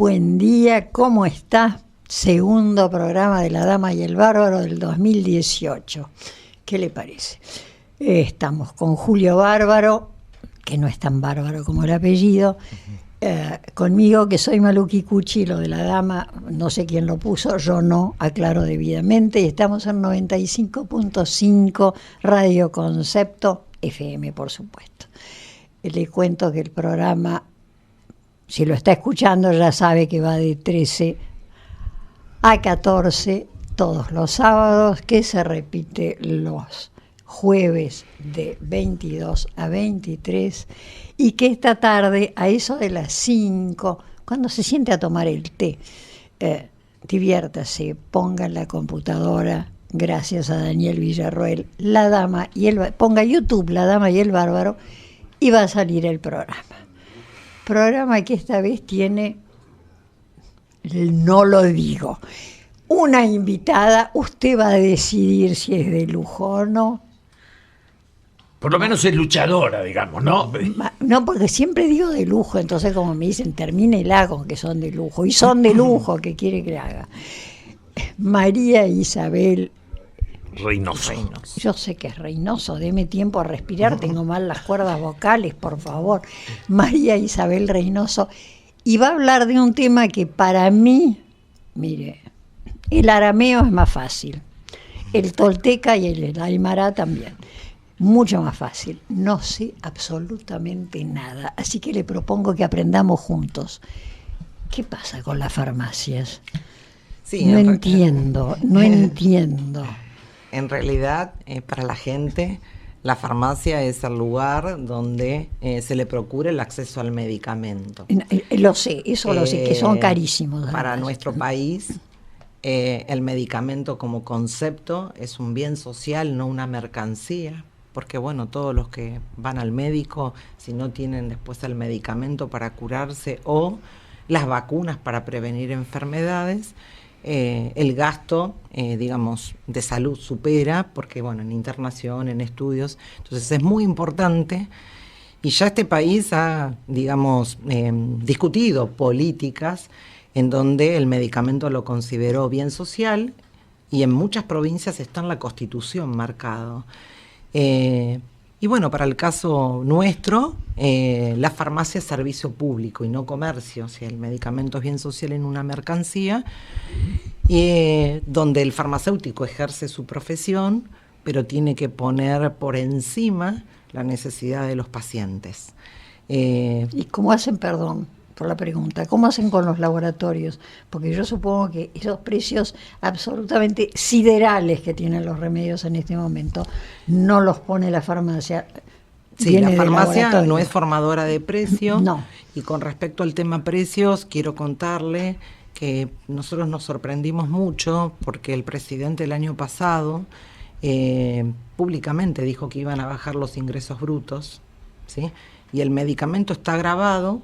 buen día, ¿cómo está? Segundo programa de La Dama y el Bárbaro del 2018. ¿Qué le parece? Estamos con Julio Bárbaro, que no es tan bárbaro como el apellido, conmigo, que soy Maluki Cucci, lo de La Dama, no sé quién lo puso, yo no, aclaro debidamente, y estamos en 95.5 Radio Concepto FM, por supuesto. Le cuento que el programa, si lo está escuchando, ya sabe que va de 13 a 14 todos los sábados, que se repite los jueves de 22 a 23, y que esta tarde, a eso de las 5, cuando se siente a tomar el té, diviértase, ponga en la computadora, gracias a Daniel Villarroel, La Dama y el, ponga YouTube La Dama y el Bárbaro, y va a salir el programa. Programa que esta vez tiene, no lo digo, una invitada. Usted va a decidir si es de lujo o no. Por lo menos es luchadora, digamos, ¿no? No, porque siempre digo de lujo, entonces como me dicen, termínela con que son de lujo. Y son de lujo, ¿qué quiere que le haga? María Isabel Reynoso. Yo sé que es Reynoso, deme tiempo a respirar, tengo mal las cuerdas vocales, por favor. María Isabel Reynoso. Y va a hablar de un tema que para mí, mire, el arameo es más fácil, el tolteca y el aymara también, mucho más fácil. No sé absolutamente nada, así que le propongo que aprendamos juntos. ¿Qué pasa con las farmacias? Sí, no entiendo. En realidad, para la gente, la farmacia es el lugar donde se le procura el acceso al medicamento. Lo sé, eso lo sé, que son carísimos. Para nuestro país, el medicamento como concepto es un bien social, no una mercancía, porque bueno, todos los que van al médico, si no tienen después el medicamento para curarse o las vacunas para prevenir enfermedades, el gasto, digamos, de salud supera, porque bueno, en internación, en estudios, entonces es muy importante, y ya este país ha, digamos, discutido políticas en donde el medicamento lo consideró bien social, y en muchas provincias está en la Constitución marcado. Y bueno, para el caso nuestro, la farmacia es servicio público y no comercio, o sea, el medicamento es bien social en una mercancía, donde el farmacéutico ejerce su profesión, pero tiene que poner por encima la necesidad de los pacientes. ¿Y cómo hacen, perdón por la pregunta, cómo hacen con los laboratorios? Porque yo supongo que esos precios absolutamente siderales que tienen los remedios en este momento no los pone la farmacia. Sí, la farmacia no es formadora de precio. No. Y con respecto al tema precios, quiero contarle que nosotros nos sorprendimos mucho porque el presidente el año pasado públicamente dijo que iban a bajar los ingresos brutos, ¿sí? Y el medicamento está grabado.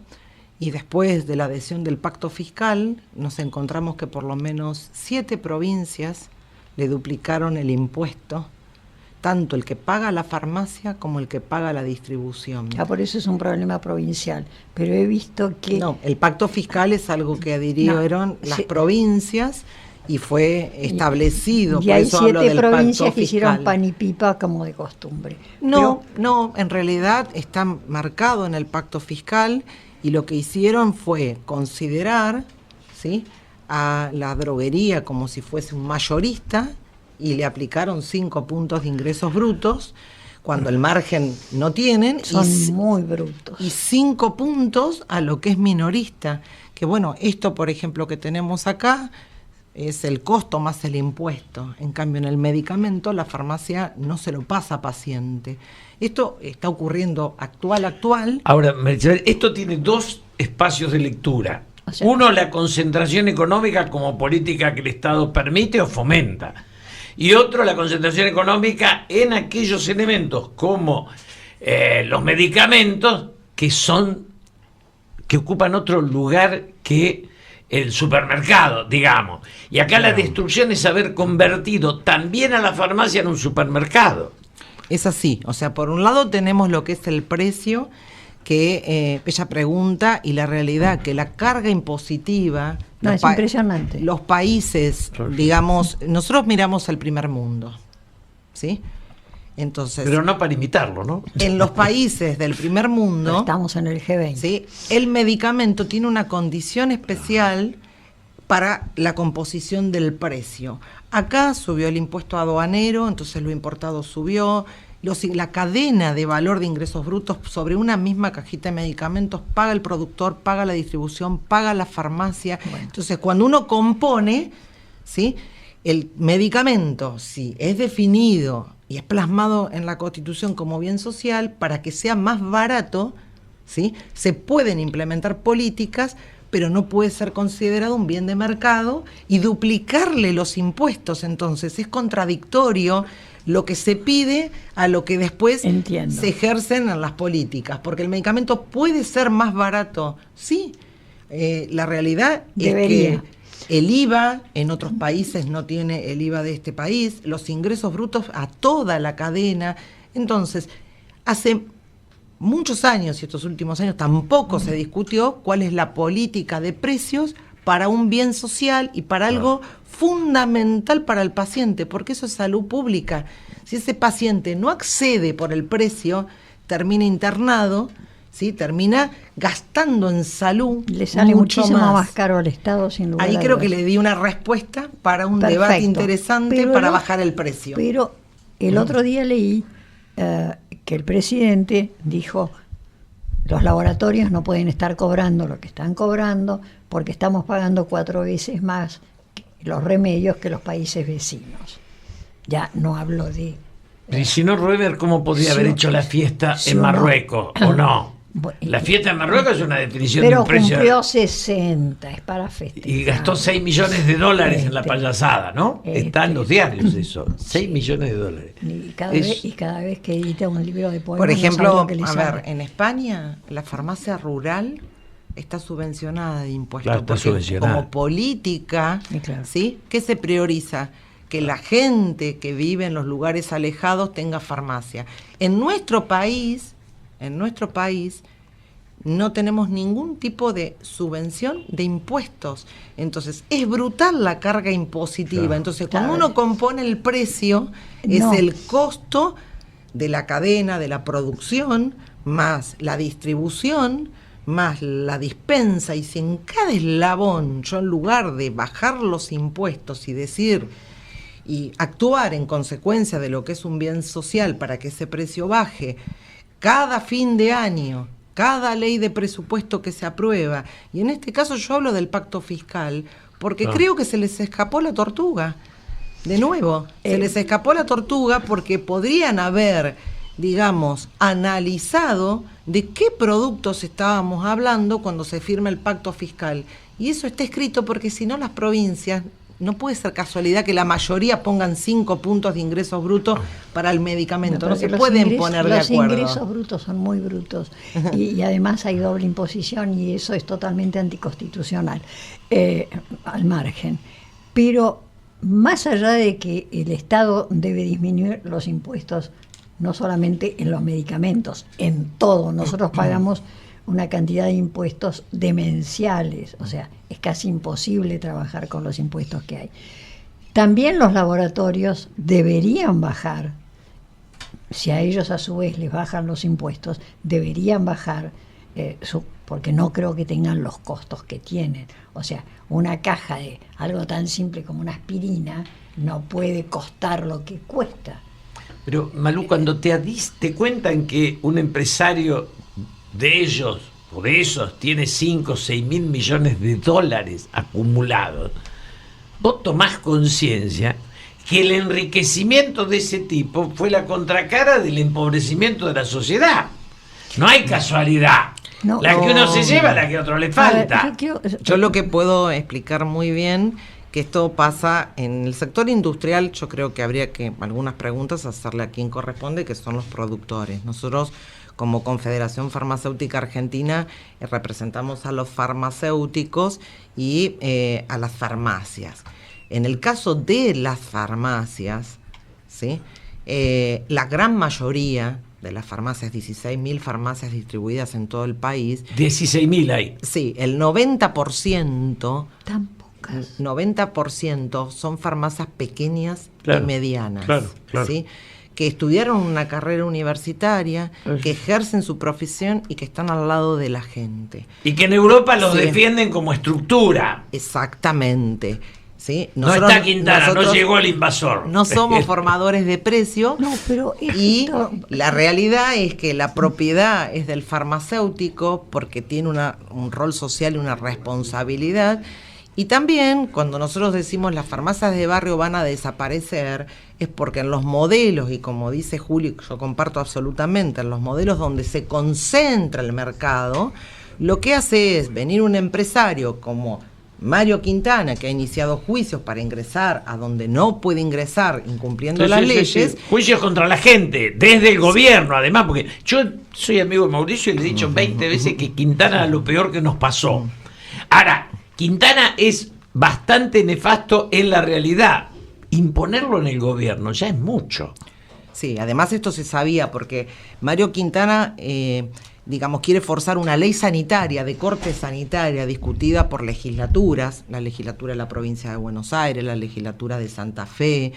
Y después de la adhesión del pacto fiscal, nos encontramos que por lo menos 7 provincias le duplicaron el impuesto, tanto el que paga la farmacia como el que paga la distribución. Por eso es un problema provincial, pero he visto que... No, el pacto fiscal es algo que adhirieron las provincias y fue establecido. Y hay 7 provincias que hicieron pan y pipa como de costumbre. No, en realidad está marcado en el pacto fiscal. Y lo que hicieron fue considerar, ¿sí?, a la droguería como si fuese un mayorista y le aplicaron 5 puntos de ingresos brutos cuando el margen no tienen. Son muy brutos. Y 5 puntos a lo que es minorista. Que bueno, esto por ejemplo que tenemos acá es el costo más el impuesto. En cambio en el medicamento la farmacia no se lo pasa a paciente. Esto está ocurriendo actual. Ahora, esto tiene 2 espacios de lectura. O sea, uno, la concentración económica como política que el Estado permite o fomenta. Y otro, la concentración económica en aquellos elementos como los medicamentos que ocupan otro lugar que el supermercado, digamos. Y acá la destrucción es haber convertido también a la farmacia en un supermercado. Es así, o sea, por un lado tenemos lo que es el precio, que ella pregunta, y la realidad que la carga impositiva... es impresionante. Los países, digamos, nosotros miramos al primer mundo, ¿sí? Entonces, pero no para imitarlo, ¿no? En los países del primer mundo... Estamos en el G20. ¿Sí? El medicamento tiene una condición especial para la composición del precio. Acá subió el impuesto aduanero, entonces lo importado subió... La cadena de valor de ingresos brutos sobre una misma cajita de medicamentos paga el productor, paga la distribución, paga la farmacia. Bueno. Entonces, cuando uno compone, ¿sí?, el medicamento, si es definido y es plasmado en la Constitución como bien social, para que sea más barato, ¿sí?, se pueden implementar políticas, pero no puede ser considerado un bien de mercado y duplicarle los impuestos. Entonces, es contradictorio lo que se pide a lo que después se ejercen en las políticas, porque el medicamento puede ser más barato, sí. La realidad debería. Es que el IVA en otros países no tiene el IVA de este país, los ingresos brutos a toda la cadena. Entonces, hace muchos años y estos últimos años tampoco se discutió cuál es la política de precios para un bien social y para algo fundamental para el paciente, porque eso es salud pública. Si ese paciente no accede por el precio, termina internado, ¿sí?, termina gastando en salud. Le sale muchísimo más caro al Estado, sin lugar a dudas. Ahí creo que le di una respuesta para un debate interesante para bajar el precio. Pero el otro día leí que el presidente dijo: los laboratorios no pueden estar cobrando lo que están cobrando porque estamos pagando 4 veces más los remedios que los países vecinos. Ya no hablo de... Y si no, Roemer, ¿cómo podría haber hecho la fiesta en Marruecos? ¿O no? La fiesta en Marruecos es una definición de un precio. Pero cumplió 60, es para festejar. Y gastó $6 millones en la payasada, ¿no? Está en los diarios eso, 6 millones de dólares. Y cada vez que edita un libro de poemas... Por ejemplo, en España, la farmacia rural está subvencionada de impuestos. Está subvencionada. Como política, ¿sí?, ¿qué se prioriza? Que la gente que vive en los lugares alejados tenga farmacia. En nuestro país no tenemos ningún tipo de subvención de impuestos. Entonces, es brutal la carga impositiva. Entonces, cuando uno compone el precio, es el costo de la cadena, de la producción, más la distribución, más la dispensa. Y si en cada eslabón, yo en lugar de bajar los impuestos y decir... y actuar en consecuencia de lo que es un bien social para que ese precio baje, cada fin de año, cada ley de presupuesto que se aprueba, y en este caso yo hablo del pacto fiscal, porque creo que se les escapó la tortuga, de nuevo, se les escapó la tortuga porque podrían haber, digamos, analizado de qué productos estábamos hablando cuando se firma el pacto fiscal, y eso está escrito porque si no las provincias... No puede ser casualidad que la mayoría pongan 5 puntos de ingresos brutos para el medicamento. No se pueden poner de acuerdo. Los ingresos brutos son muy brutos y además hay doble imposición y eso es totalmente anticonstitucional, al margen. Pero más allá de que el Estado debe disminuir los impuestos, no solamente en los medicamentos, en todo. Nosotros pagamos una cantidad de impuestos demenciales, o sea, es casi imposible trabajar con los impuestos que hay. También los laboratorios deberían bajar, si a ellos a su vez les bajan los impuestos, deberían bajar, porque no creo que tengan los costos que tienen. O sea, una caja de algo tan simple como una aspirina no puede costar lo que cuesta. Pero, Malú, cuando te cuentan que un empresario de ellos o de esos tiene 5 o 6 mil millones de dólares acumulados, vos tomás conciencia que el enriquecimiento de ese tipo fue la contracara del empobrecimiento de la sociedad. No hay casualidad. La que uno se lleva, la que a otro le falta. Yo lo que puedo explicar muy bien, que esto pasa en el sector industrial, yo creo que habría que algunas preguntas hacerle a quien corresponde, que son los productores. Nosotros, como Confederación Farmacéutica Argentina, representamos a los farmacéuticos y a las farmacias. En el caso de las farmacias, ¿sí?, la gran mayoría de las farmacias, 16.000 farmacias distribuidas en todo el país. 16.000 hay. Sí, el 90%... Tan pocas. 90% son farmacias pequeñas Claro, y medianas. claro. ¿Sí? Que estudiaron una carrera universitaria, que ejercen su profesión y que están al lado de la gente. Y que en Europa los Sí. defienden como estructura. Exactamente. ¿Sí? No está Quintana, no llegó el invasor. No somos formadores de precio. No, pero Y esto- la realidad es que la propiedad es del farmacéutico porque tiene un rol social y una responsabilidad. Y también cuando nosotros decimos las farmacias de barrio van a desaparecer, es porque en los modelos, y como dice Julio, yo comparto absolutamente, en los modelos donde se concentra el mercado, lo que hace es venir un empresario como Mario Quintana, que ha iniciado juicios para ingresar a donde no puede ingresar incumpliendo Sí, las sí, sí, leyes. sí. Juicios contra la gente, desde el gobierno, además, porque yo soy amigo de Mauricio y le he dicho 20 veces que Quintana era lo peor que nos pasó. Ahora, Quintana es bastante nefasto en la realidad. Imponerlo en el gobierno ya es mucho. Sí, además esto se sabía porque Mario Quintana, digamos, quiere forzar una ley sanitaria, de corte sanitaria, discutida por legislaturas, la legislatura de la provincia de Buenos Aires, la legislatura de Santa Fe,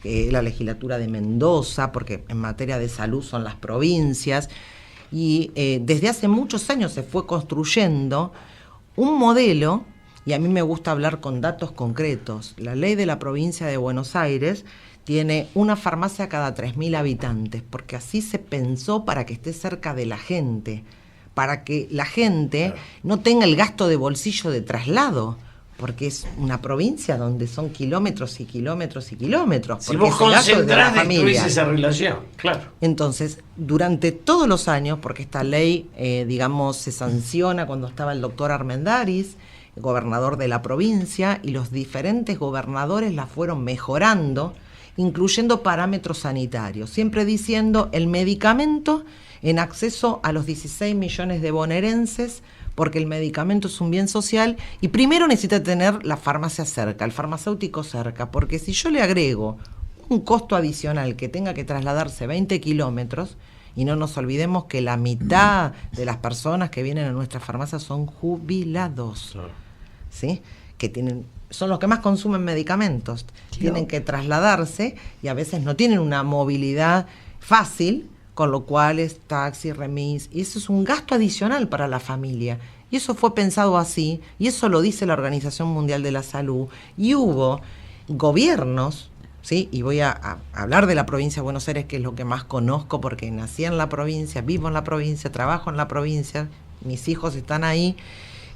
la legislatura de Mendoza, porque en materia de salud son las provincias, y desde hace muchos años se fue construyendo un modelo, y a mí me gusta hablar con datos concretos. La ley de la provincia de Buenos Aires tiene una farmacia cada 3.000 habitantes, porque así se pensó para que esté cerca de la gente, para que la gente no tenga el gasto de bolsillo de traslado, porque es una provincia donde son kilómetros y kilómetros y kilómetros. Si vos concentrás, destruís esa relación, claro. Entonces, durante todos los años, porque esta ley, digamos, se sanciona cuando estaba el doctor Armendáriz, gobernador de la provincia, y los diferentes gobernadores la fueron mejorando, incluyendo parámetros sanitarios, siempre diciendo el medicamento en acceso a los 16 millones de bonaerenses, porque el medicamento es un bien social y primero necesita tener la farmacia cerca, el farmacéutico cerca, porque si yo le agrego un costo adicional que tenga que trasladarse 20 kilómetros, y no nos olvidemos que la mitad de las personas que vienen a nuestras farmacias son jubilados, ¿sí? Que son los que más consumen medicamentos, tienen que trasladarse y a veces no tienen una movilidad fácil, con lo cual es taxi, remis, y eso es un gasto adicional para la familia. Y eso fue pensado así, y eso lo dice la Organización Mundial de la Salud, y hubo gobiernos, ¿sí? Y voy a hablar de la provincia de Buenos Aires, que es lo que más conozco, porque nací en la provincia, vivo en la provincia, trabajo en la provincia, mis hijos están ahí.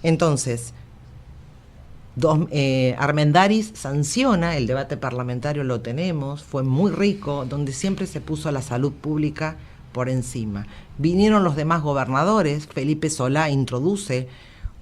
Entonces, Armendáriz sanciona, el debate parlamentario lo tenemos, fue muy rico, donde siempre se puso a la salud pública por encima. Vinieron los demás gobernadores, Felipe Solá introduce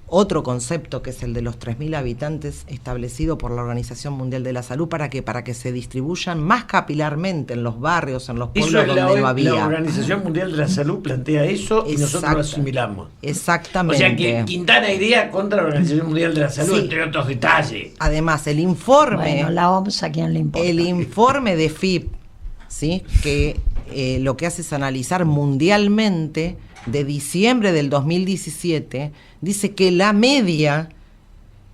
otro concepto que es el de los 3.000 habitantes establecido por la Organización Mundial de la Salud para que se distribuyan más capilarmente en los barrios, en los pueblos donde no había. La Organización Mundial de la Salud plantea eso y nosotros lo asimilamos. Exactamente. O sea que Quintana iría contra la Organización Mundial de la Salud, entre otros detalles. Además, el informe... Bueno, la OMS a quién le importa. El informe de FIP, ¿sí? Que lo que hace es analizar mundialmente, de diciembre del 2017, dice que la media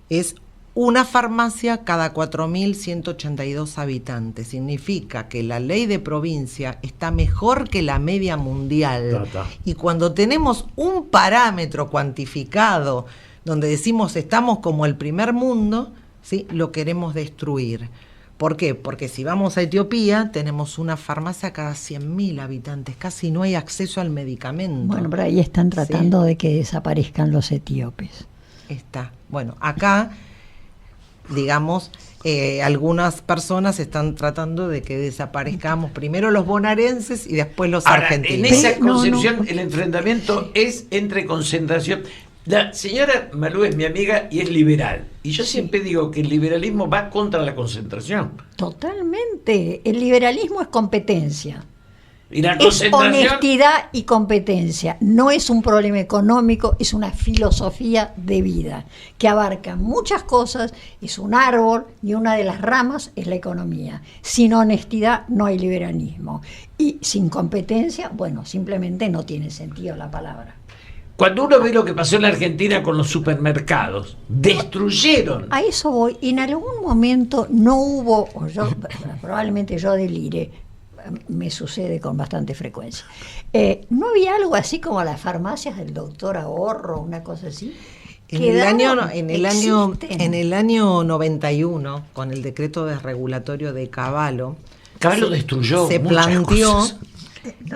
es una farmacia cada 4.182 habitantes. Significa que la ley de provincia está mejor que la media mundial. Y cuando tenemos un parámetro cuantificado donde decimos estamos como el primer mundo, ¿sí? Lo queremos destruir. ¿Por qué? Porque si vamos a Etiopía, tenemos una farmacia cada 100.000 habitantes, casi no hay acceso al medicamento. Bueno, pero ahí están tratando de que desaparezcan los etíopes. Está. Bueno, acá, digamos, algunas personas están tratando de que desaparezcamos primero los bonaerenses y después los argentinos. En esa concepción, el enfrentamiento es entre concentración. La señora Malú es mi amiga y es liberal. Y yo siempre digo que el liberalismo va contra la concentración. Totalmente. El liberalismo es competencia. Y la Es concentración, honestidad y competencia. No es un problema económico, es una filosofía de vida que abarca muchas cosas, es un árbol y una de las ramas es la economía. Sin honestidad no hay liberalismo. Y sin competencia, bueno, simplemente no tiene sentido la palabra. cuando uno ve lo que pasó en la Argentina con los supermercados, destruyeron. A eso voy. En algún momento no hubo, o yo, probablemente yo delire, me sucede con bastante frecuencia. ¿No había algo así como las farmacias del doctor Ahorro, una cosa así? En el año 91, con el decreto desregulatorio de Cavallo, Destruyó se muchas planteó cosas.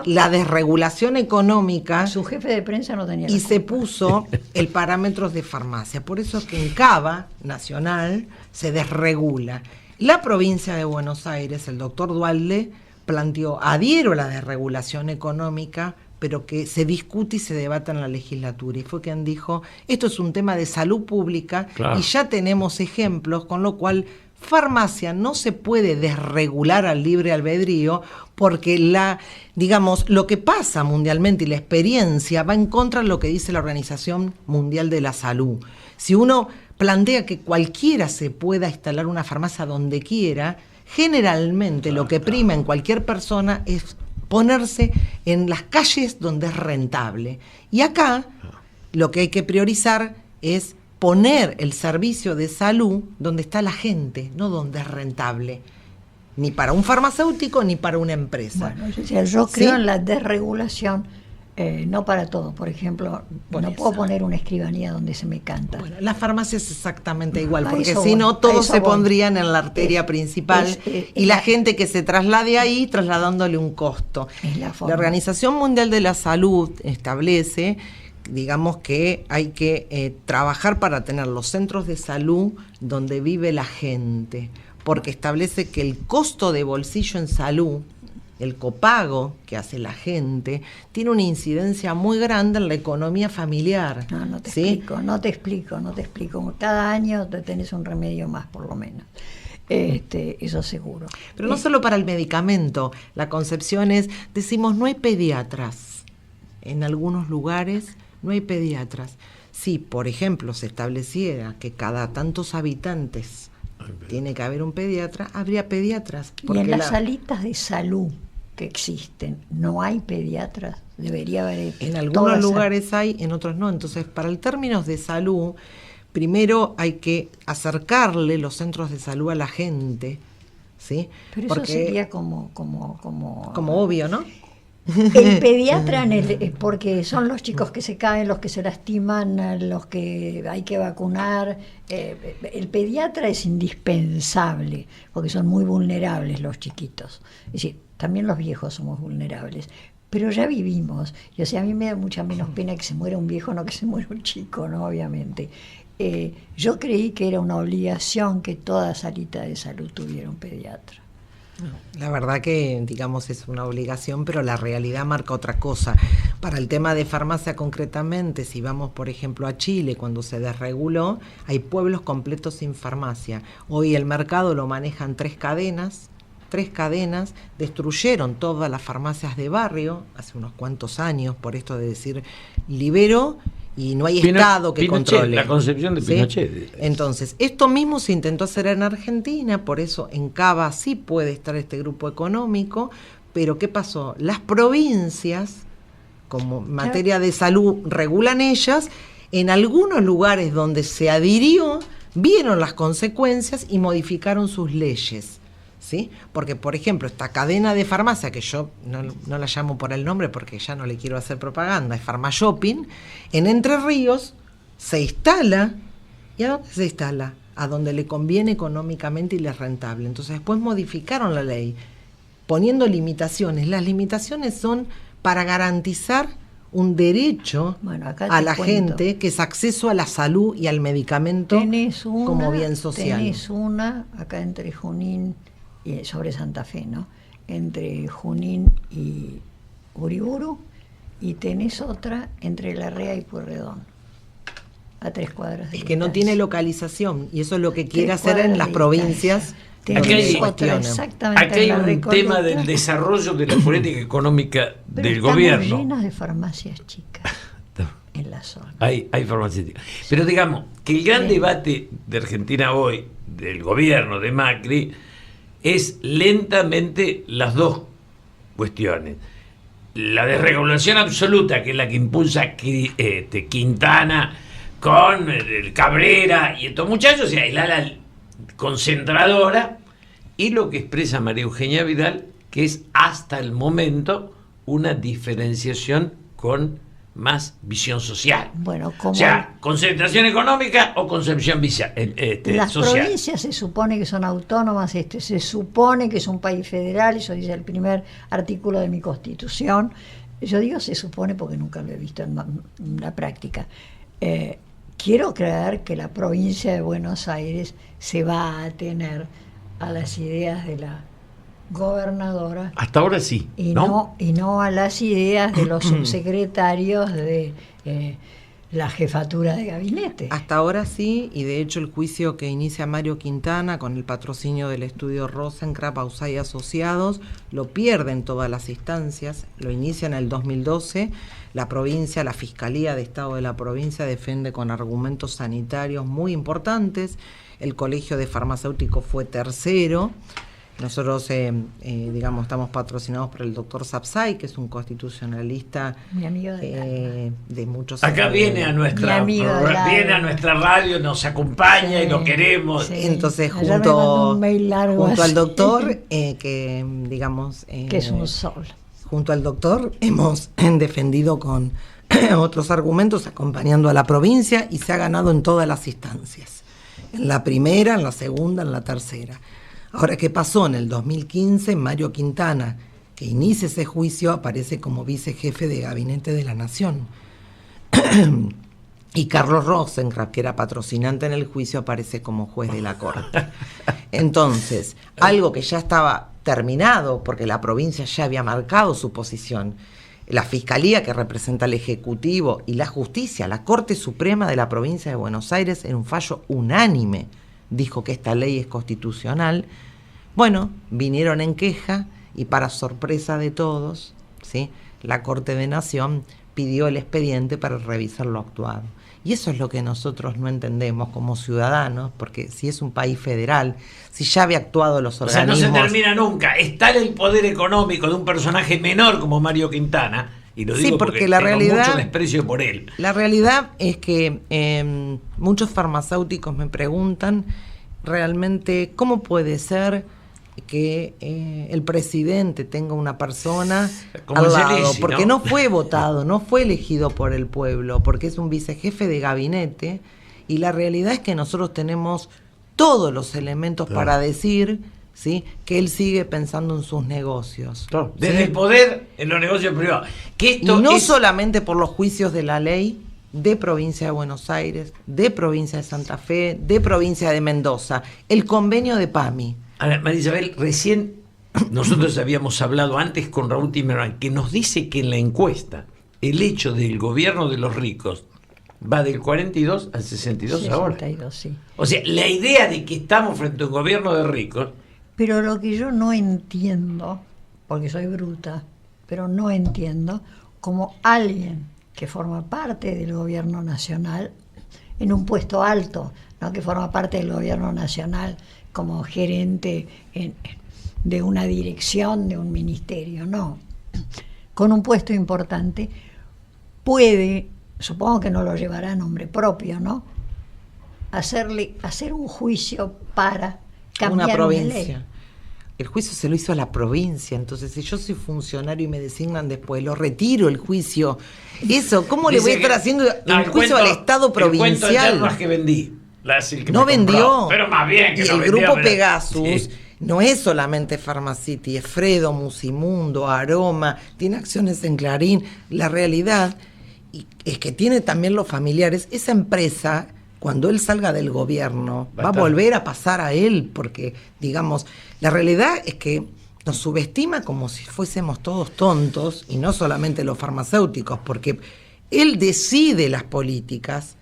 la desregulación económica Su jefe de prensa no tenía y la se culpa. puso el parámetros de farmacia. Por eso es que en Cava Nacional se desregula. La provincia de Buenos Aires, el doctor Duhalde, planteó, adhiero a la desregulación económica, pero que se discute y se debata en la legislatura. Y fue quien dijo, esto es un tema de salud pública, claro, y ya tenemos ejemplos, con lo cual farmacia no se puede desregular al libre albedrío, porque lo que pasa mundialmente y la experiencia va en contra de lo que dice la Organización Mundial de la Salud. Si uno plantea que cualquiera se pueda instalar una farmacia donde quiera, generalmente lo que prima en cualquier persona es ponerse en las calles donde es rentable. Y acá lo que hay que priorizar es poner el servicio de salud donde está la gente, no donde es rentable, ni para un farmacéutico ni para una empresa. Bueno, yo creo ¿Sí? en la desregulación, no para todo. Por ejemplo, no puedo poner una escribanía donde se me canta. Bueno, las farmacias es exactamente igual, A porque eso si voy, no, a todos eso se voy. pondrían en la arteria principal y la gente que se traslade ahí, trasladándole un costo. Es la forma. La Organización Mundial de la Salud establece, digamos, que hay que trabajar para tener los centros de salud donde vive la gente, porque establece que el costo de bolsillo en salud, el copago que hace la gente, tiene una incidencia muy grande en la economía familiar. No te ¿sí? explico. Cada año te tenés un remedio más, por lo menos. Eso seguro. Pero no solo para el medicamento, la concepción es, decimos, no hay pediatras. En algunos lugares no hay pediatras. Si, por ejemplo, se estableciera que cada tantos habitantes tiene que haber un pediatra, habría pediatras. Y en las salitas de salud que existen, no hay pediatras, debería haber. En algunos lugares hay, en otros no. Entonces, para el términos de salud, primero hay que acercarle los centros de salud a la gente, ¿sí? Pero porque eso sería como obvio, ¿no? El pediatra, porque son los chicos que se caen, los que se lastiman, los que hay que vacunar. El pediatra es indispensable, porque son muy vulnerables los chiquitos. Es decir, también los viejos somos vulnerables. Pero ya vivimos. Y o sea, a mí me da mucha menos pena que se muera un viejo, no que se muera un chico, ¿no? Obviamente. Yo creí que era una obligación que toda salita de salud tuviera un pediatra. La verdad que, digamos, es una obligación, pero la realidad marca otra cosa. Para el tema de farmacia concretamente, si vamos, por ejemplo, a Chile, cuando se desreguló, hay pueblos completos sin farmacia. Hoy el mercado lo manejan tres cadenas, destruyeron todas las farmacias de barrio hace unos cuantos años, por esto de decir, libero y no hay Estado que controle. La concepción de Pinochet. ¿Sí? Entonces, esto mismo se intentó hacer en Argentina, por eso en Cava sí puede estar este grupo económico, pero ¿qué pasó? Las provincias, como materia de salud, regulan ellas, en algunos lugares donde se adhirió, vieron las consecuencias y modificaron sus leyes. ¿Sí? Porque, por ejemplo, esta cadena de farmacia, que yo no la llamo por el nombre porque ya no le quiero hacer propaganda, es Pharmashopping, en Entre Ríos se instala. ¿Y a dónde se instala? A donde le conviene económicamente y le es rentable. Entonces después modificaron la ley, poniendo limitaciones. Las limitaciones son para garantizar un derecho a la gente, que es acceso a la salud y al medicamento como bien social. Tenés una acá entre Junín sobre Santa Fe, ¿no? Entre Junín y Uriburu, y tenés otra entre Larrea y Pueyrredón, a 3 cuadras de Es que no distancia. tiene localización, y eso es lo que quiere 3 hacer en cuadras las de provincias Aquí hay, exactamente aquí hay un tema del desarrollo de la política económica del gobierno. Llenas de farmacias chicas en la zona. Hay farmacias chicas. Pero digamos que el gran debate de Argentina hoy, del gobierno de Macri, es lentamente las dos cuestiones. La desregulación absoluta, que es la que impulsa Quintana con el Cabrera y estos muchachos, y la ala concentradora, y lo que expresa María Eugenia Vidal, que es hasta el momento una diferenciación con más visión social. Bueno, como o sea, concentración económica o concepción las social. Provincias se supone que son autónomas, se supone que es un país federal, eso dice el primer artículo de mi Constitución. Yo digo se supone porque nunca lo he visto en la práctica. Quiero creer que la provincia de Buenos Aires se va a atener a las ideas de la gobernadora. Hasta ahora sí, ¿no? Y no a las ideas de los subsecretarios de la jefatura de gabinete. Hasta ahora sí, y de hecho el juicio que inicia Mario Quintana con el patrocinio del estudio Rosenkrantz, Bauzá y Asociados, lo pierde en todas las instancias, lo inicia en el 2012, la provincia, la Fiscalía de Estado de la provincia defiende con argumentos sanitarios muy importantes, el Colegio de Farmacéuticos fue tercero. Nosotros, digamos, estamos patrocinados por el doctor Sapsay, que es un constitucionalista de muchos años. Acá viene a nuestra radio, nos acompaña y lo queremos. Sí. Entonces, junto al doctor, que digamos... que es un sol. Junto al doctor hemos defendido con otros argumentos, acompañando a la provincia, y se ha ganado en todas las instancias. En la primera, en la segunda, en la tercera. Ahora, ¿qué pasó? En el 2015, Mario Quintana, que inicia ese juicio, aparece como vicejefe de gabinete de la Nación. Y Carlos Rosenkrantz, que era patrocinante en el juicio, aparece como juez de la Corte. Entonces, algo que ya estaba terminado, porque la provincia ya había marcado su posición, la Fiscalía, que representa al Ejecutivo, y la Justicia, la Corte Suprema de la provincia de Buenos Aires, en un fallo unánime, dijo que esta ley es constitucional. Bueno, vinieron en queja y para sorpresa de todos, ¿sí?, la Corte de Nación pidió el expediente para revisar lo actuado. Y eso es lo que nosotros no entendemos como ciudadanos, porque si es un país federal, si ya había actuado los organismos... O sea, no se termina nunca. Está el poder económico de un personaje menor como Mario Quintana, y lo digo porque la tengo realidad, mucho desprecio por él. La realidad es que muchos farmacéuticos me preguntan realmente cómo puede ser que el presidente tenga una persona al lado, porque no fue votado, no fue elegido por el pueblo, porque es un vicejefe de gabinete, y la realidad es que nosotros tenemos todos los elementos para decir, ¿sí?, que él sigue pensando en sus negocios. Claro. Desde el poder en los negocios privados. Que esto y no solamente por los juicios de la ley de provincia de Buenos Aires, de provincia de Santa Fe, de provincia de Mendoza, el convenio de PAMI. Ahora, María Isabel, recién nosotros habíamos hablado antes con Raúl Timerman, que nos dice que en la encuesta el hecho del gobierno de los ricos va del 42 al 62 ahora. 62, sí. O sea, la idea de que estamos frente a un gobierno de ricos... Pero lo que yo no entiendo, porque soy bruta, pero no entiendo cómo alguien que forma parte del gobierno nacional, en un puesto alto, no que forma parte del gobierno nacional como gerente de una dirección, de un ministerio, no, con un puesto importante, puede, supongo que no lo llevará a nombre propio, ¿no?, hacer un juicio para cambiar una provincia. Una ley. El juicio se lo hizo a la provincia, entonces si yo soy funcionario y me designan después, lo retiro el juicio. Eso, ¿cómo le voy a estar haciendo el juicio al Estado provincial? El cuento que vendí. No vendió. Pero más bien que y no el vendió, grupo pero... Pegasus sí. No es solamente Pharmacity, es Fredo, Musimundo, Aroma, tiene acciones en Clarín. La realidad es que tiene también los familiares. Esa empresa, cuando él salga del gobierno, va a volver a pasar a él, porque, digamos, la realidad es que nos subestima como si fuésemos todos tontos, y no solamente los farmacéuticos, porque él decide las políticas,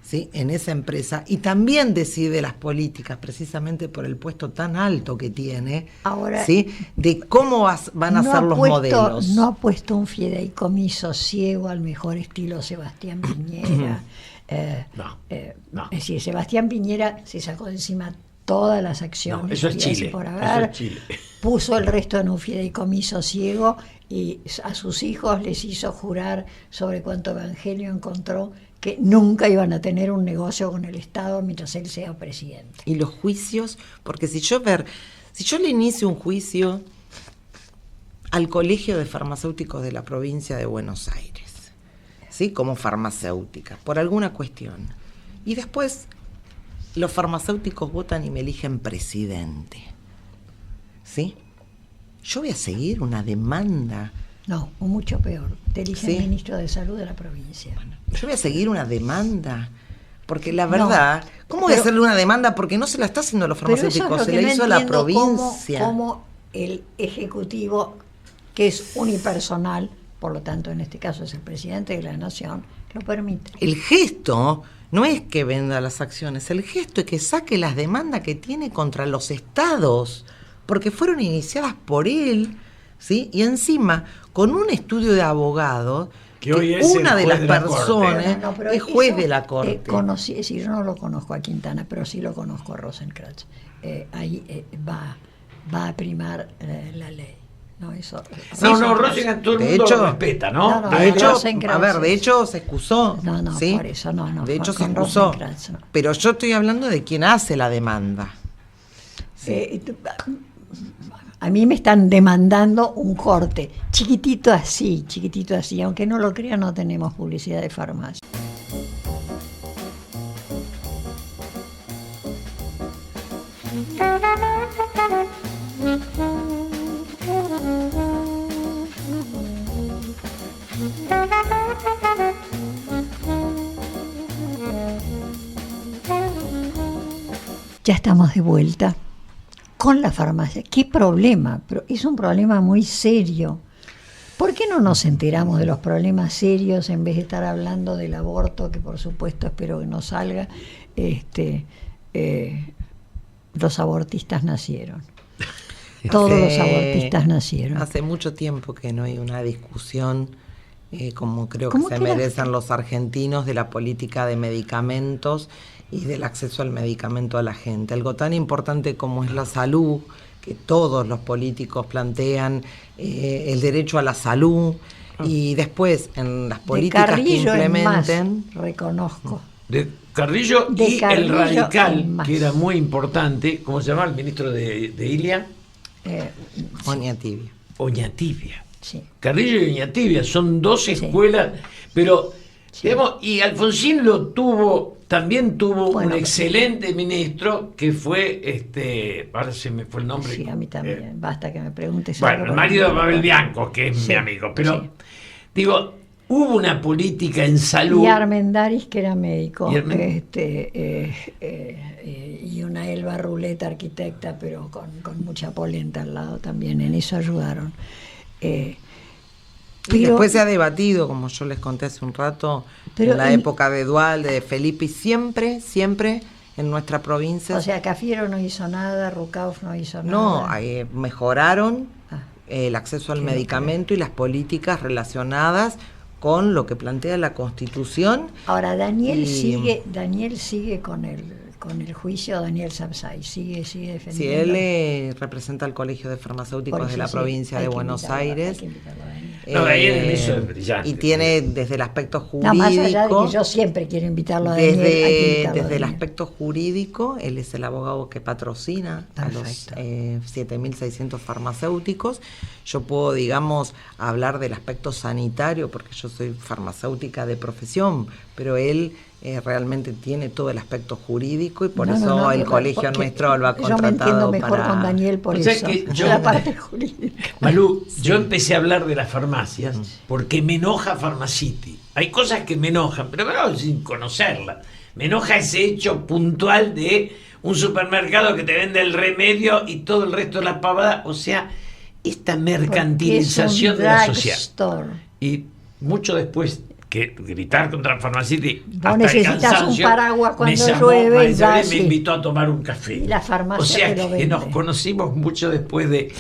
¿sí? En esa empresa, y también decide las políticas precisamente por el puesto tan alto que tiene, ahora, ¿sí? De cómo van a ser los modelos. No ha puesto un fideicomiso ciego al mejor estilo Sebastián Piñera. No. Es decir, Sebastián Piñera se sacó de encima todas las acciones. No, eso es Chile. Por haber, puso el resto en un fideicomiso ciego y a sus hijos les hizo jurar sobre cuánto evangelio encontró que nunca iban a tener un negocio con el Estado mientras él sea presidente. Y los juicios, porque si yo le inicio un juicio al Colegio de Farmacéuticos de la provincia de Buenos Aires, ¿sí? Como farmacéutica, por alguna cuestión, y después los farmacéuticos votan y me eligen presidente, ¿sí? Yo voy a seguir una demanda. No, o mucho peor, te eligen ¿Sí? ministro de Salud de la provincia. Bueno, yo voy a seguir una demanda, porque la verdad, ¿cómo voy a hacerle una demanda? Porque no se la está haciendo a los farmacéuticos, se la hizo a la provincia. Cómo el Ejecutivo, que es unipersonal, por lo tanto en este caso es el presidente de la Nación, lo permite. El gesto no es que venda las acciones, el gesto es que saque las demandas que tiene contra los estados, porque fueron iniciadas por él, ¿sí? Y encima, con un estudio de abogados, que una de las personas es juez de la Corte. Es decir, yo no lo conozco a Quintana, pero sí lo conozco a Rosenkrantz. Ahí va a primar la ley. Rosenkrantz todo el mundo lo respeta, ¿no? De hecho se excusó. No, ¿sí? Por eso no. De hecho se excusó. No. Pero yo estoy hablando de quien hace la demanda. Sí. A mí me están demandando un corte, chiquitito así, aunque no lo crean, no tenemos publicidad de farmacia. Ya estamos de vuelta con la farmacia. ¿Qué problema? Pero es un problema muy serio. ¿Por qué no nos enteramos de los problemas serios en vez de estar hablando del aborto, que por supuesto espero que no salga? Los abortistas nacieron. Todos los abortistas nacieron. Hace mucho tiempo que no hay una discusión como creo que se merecen los argentinos, de la política de medicamentos y del acceso al medicamento a la gente. Algo tan importante como es la salud, que todos los políticos plantean el derecho a la salud, y después en las políticas Carrillo que implementen... reconozco. De Carrillo y el radical, que era muy importante, ¿cómo se llama el ministro de Ilia? Oñatibia. Sí. Carrillo y Oñatibia son dos escuelas, pero digamos, y Alfonsín también tuvo un excelente ministro que fue, ahora se me fue el nombre. Sí, a mí también, basta que me preguntes. Bueno, el marido de Babel Bianco, que es mi amigo, pero digo, hubo una política en salud. Y Armendáriz, que era médico, y una Elba Ruleta, arquitecta, pero con mucha polenta al lado también, en eso ayudaron. Y después se ha debatido, como yo les conté hace un rato, en la época de Duhalde, de Felipe, y siempre en nuestra provincia. O sea, Cafiero no hizo nada, Rucauf no hizo nada. No, mejoraron el acceso al medicamento y las políticas relacionadas con lo que plantea la Constitución. Ahora, Daniel sigue con el juicio, Daniel Sapsay, sigue defendiendo. Sí, él representa al Colegio de Farmacéuticos de la provincia de Buenos Aires. Daniel es brillante. Y tiene desde el aspecto jurídico... No, más allá de que yo siempre quiero invitarlo a Daniel. Desde el aspecto jurídico, él es el abogado que patrocina a los 7.600 farmacéuticos. Yo puedo, digamos, hablar del aspecto sanitario, porque yo soy farmacéutica de profesión, pero él realmente tiene todo el aspecto jurídico, y por eso el colegio nuestro lo ha contratado. Yo me entiendo mejor con Daniel por eso, la parte jurídica. Malú, yo empecé a hablar de las farmacias porque me enoja Pharmacity. Hay cosas que me enojan, pero claro, sin conocerlas. Me enoja ese hecho puntual de un supermercado que te vende el remedio y todo el resto de las pavadas. O sea, esta mercantilización de la sociedad. Y mucho después que gritar contra Pharmacity vos necesitas un paraguas cuando llueve y me invitó a tomar un café. Y la farmacia o sea te lo que vende. nos conocimos mucho después de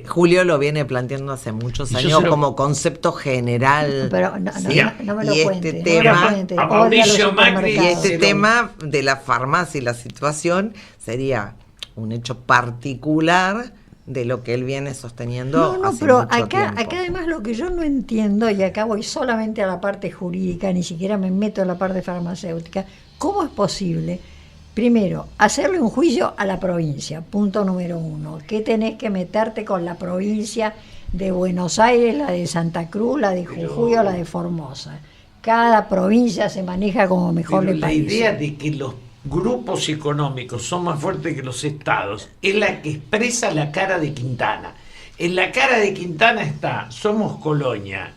Julio lo viene planteando hace muchos años como concepto general. Pero no me lo cuente. Tema, a Mauricio Macri, y este tema de la farmacia y la situación sería un hecho particular de lo que él viene sosteniendo. Pero acá además lo que yo no entiendo, y acá voy solamente a la parte jurídica, ni siquiera me meto en la parte farmacéutica, ¿cómo es posible? Primero, hacerle un juicio a la provincia, punto número 1. ¿Qué tenés que meterte con la provincia de Buenos Aires, la de Santa Cruz, la de Jujuy o la de Formosa? Cada provincia se maneja como mejor le parece. La idea de que los grupos económicos son más fuertes que los estados es la que expresa la cara de Quintana. En la cara de Quintana está: somos colonia,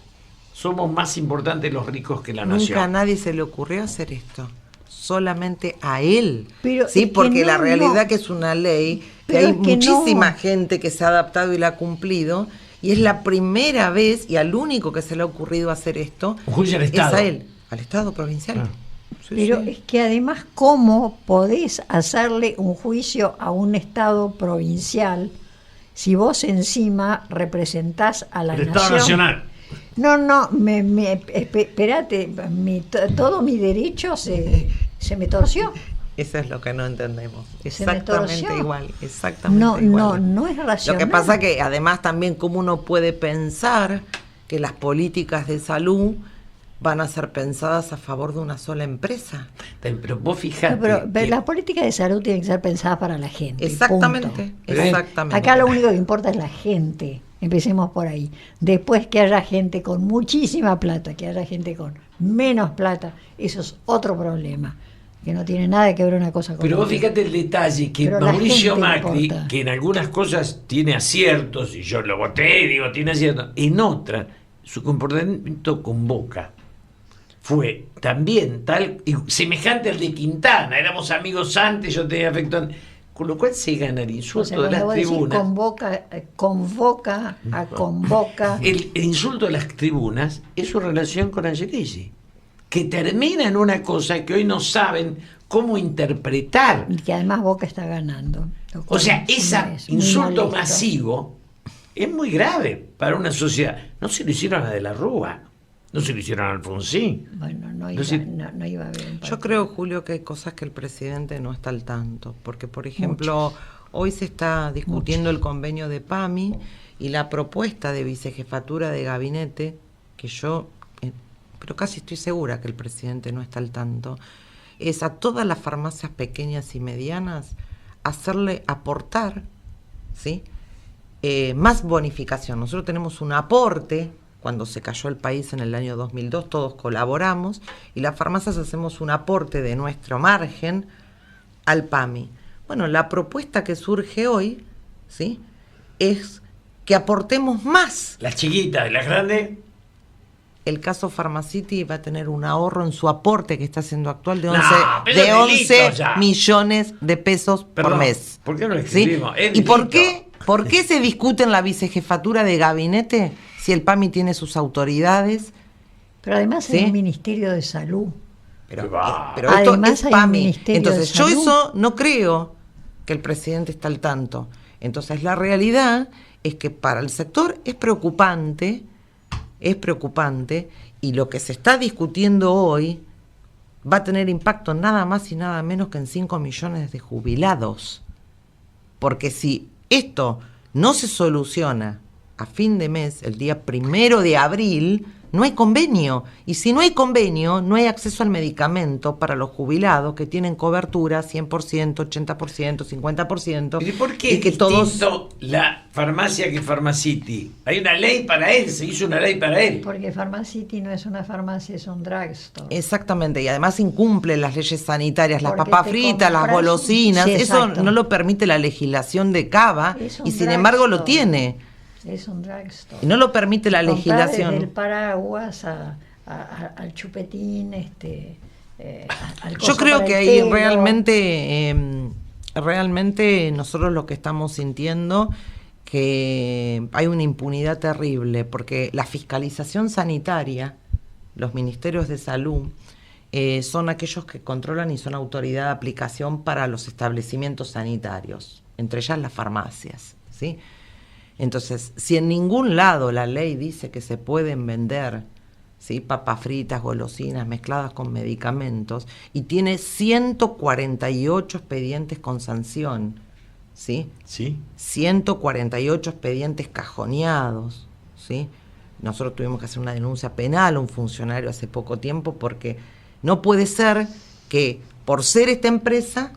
somos más importantes los ricos que la nación. Nunca a nadie se le ocurrió hacer esto, solamente a él. Pero sí, porque la realidad que es una ley, que hay muchísima gente que se ha adaptado y la ha cumplido, y es la primera vez y al único que se le ha ocurrido hacer esto es a él, al Estado provincial. Sí, pero es que además, ¿cómo podés hacerle un juicio a un Estado provincial si vos encima representás a la nación? El Estado nacional. No, espérate, todo mi derecho se me torció. Eso es lo que no entendemos. Exactamente igual. No es racional. Lo que pasa que además también cómo uno puede pensar que las políticas de salud van a ser pensadas a favor de una sola empresa. Pero vos fijate. Pero las políticas de salud tienen que ser pensadas para la gente. Exactamente. Acá lo único que importa es la gente. Empecemos por ahí. Después que haya gente con muchísima plata, que haya gente con menos plata, eso es otro problema, que no tiene nada que ver una cosa con Pero otra. vos fíjate el detalle, que Mauricio Macri, que en algunas cosas tiene aciertos, y yo lo voté, digo, tiene aciertos, en otras, su comportamiento con Boca fue también tal, semejante al de Quintana. Éramos amigos antes, yo tenía afecto, con lo cual se gana el insulto de las tribunas. Convoca. El insulto de las tribunas es su relación con Angelici, que termina en una cosa que hoy no saben cómo interpretar. Y que además Boca está ganando. O sea, ese insulto masivo es muy grave para una sociedad. No se lo hicieron a De la Rúa, no se lo hicieron a Alfonsín. Bueno, no iba a haber. Yo creo, Julio, que hay cosas que el presidente no está al tanto. Porque, por ejemplo, hoy se está discutiendo el convenio de PAMI y la propuesta de vicejefatura de gabinete, que yo, pero casi estoy segura que el presidente no está al tanto, es a todas las farmacias pequeñas y medianas aportar, ¿sí? Más bonificación. Nosotros tenemos un aporte. Cuando se cayó el país en el año 2002, todos colaboramos y las farmacias hacemos un aporte de nuestro margen al PAMI. Bueno, la propuesta que surge hoy, ¿sí?, es que aportemos más. Las chiquitas, las grandes. El caso Pharmacity va a tener un ahorro en su aporte que está haciendo actual de 11 millones de pesos por mes. ¿Por qué no lo escribimos? ¿Sí? ¿Y por qué se discute en la vicejefatura de gabinete si el PAMI tiene sus autoridades? Pero además hay un Ministerio de Salud. Pero esto es PAMI. Entonces yo eso no creo que el presidente está al tanto. Entonces la realidad es que para el sector es preocupante, y lo que se está discutiendo hoy va a tener impacto nada más y nada menos que en 5 millones de jubilados. Porque si esto no se soluciona a fin de mes, el día 1 de abril, no hay convenio. Y si no hay convenio, no hay acceso al medicamento para los jubilados que tienen cobertura 100%, 80%, 50%. ¿Y por qué es distinto la farmacia que Pharmacity? Hay una ley para él, se hizo una ley para él. Porque Pharmacity no es una farmacia, es un drugstore. Exactamente, y además incumple las leyes sanitarias, las papas fritas, las golosinas, eso no lo permite la legislación de Cava, y sin embargo lo tiene. Es un drugstore. Y no lo permite la legislación. Desde el paraguas al chupetín, al yo creo que ahí realmente nosotros lo que estamos sintiendo que hay una impunidad terrible, porque la fiscalización sanitaria, los ministerios de salud son aquellos que controlan y son autoridad de aplicación para los establecimientos sanitarios, entre ellas las farmacias, ¿sí? Entonces, si en ningún lado la ley dice que se pueden vender, ¿sí?, papas fritas, golosinas mezcladas con medicamentos, y tiene 148 expedientes con sanción, ¿sí? Sí. 148 expedientes cajoneados, ¿sí? Nosotros tuvimos que hacer una denuncia penal a un funcionario hace poco tiempo porque no puede ser que por ser esta empresa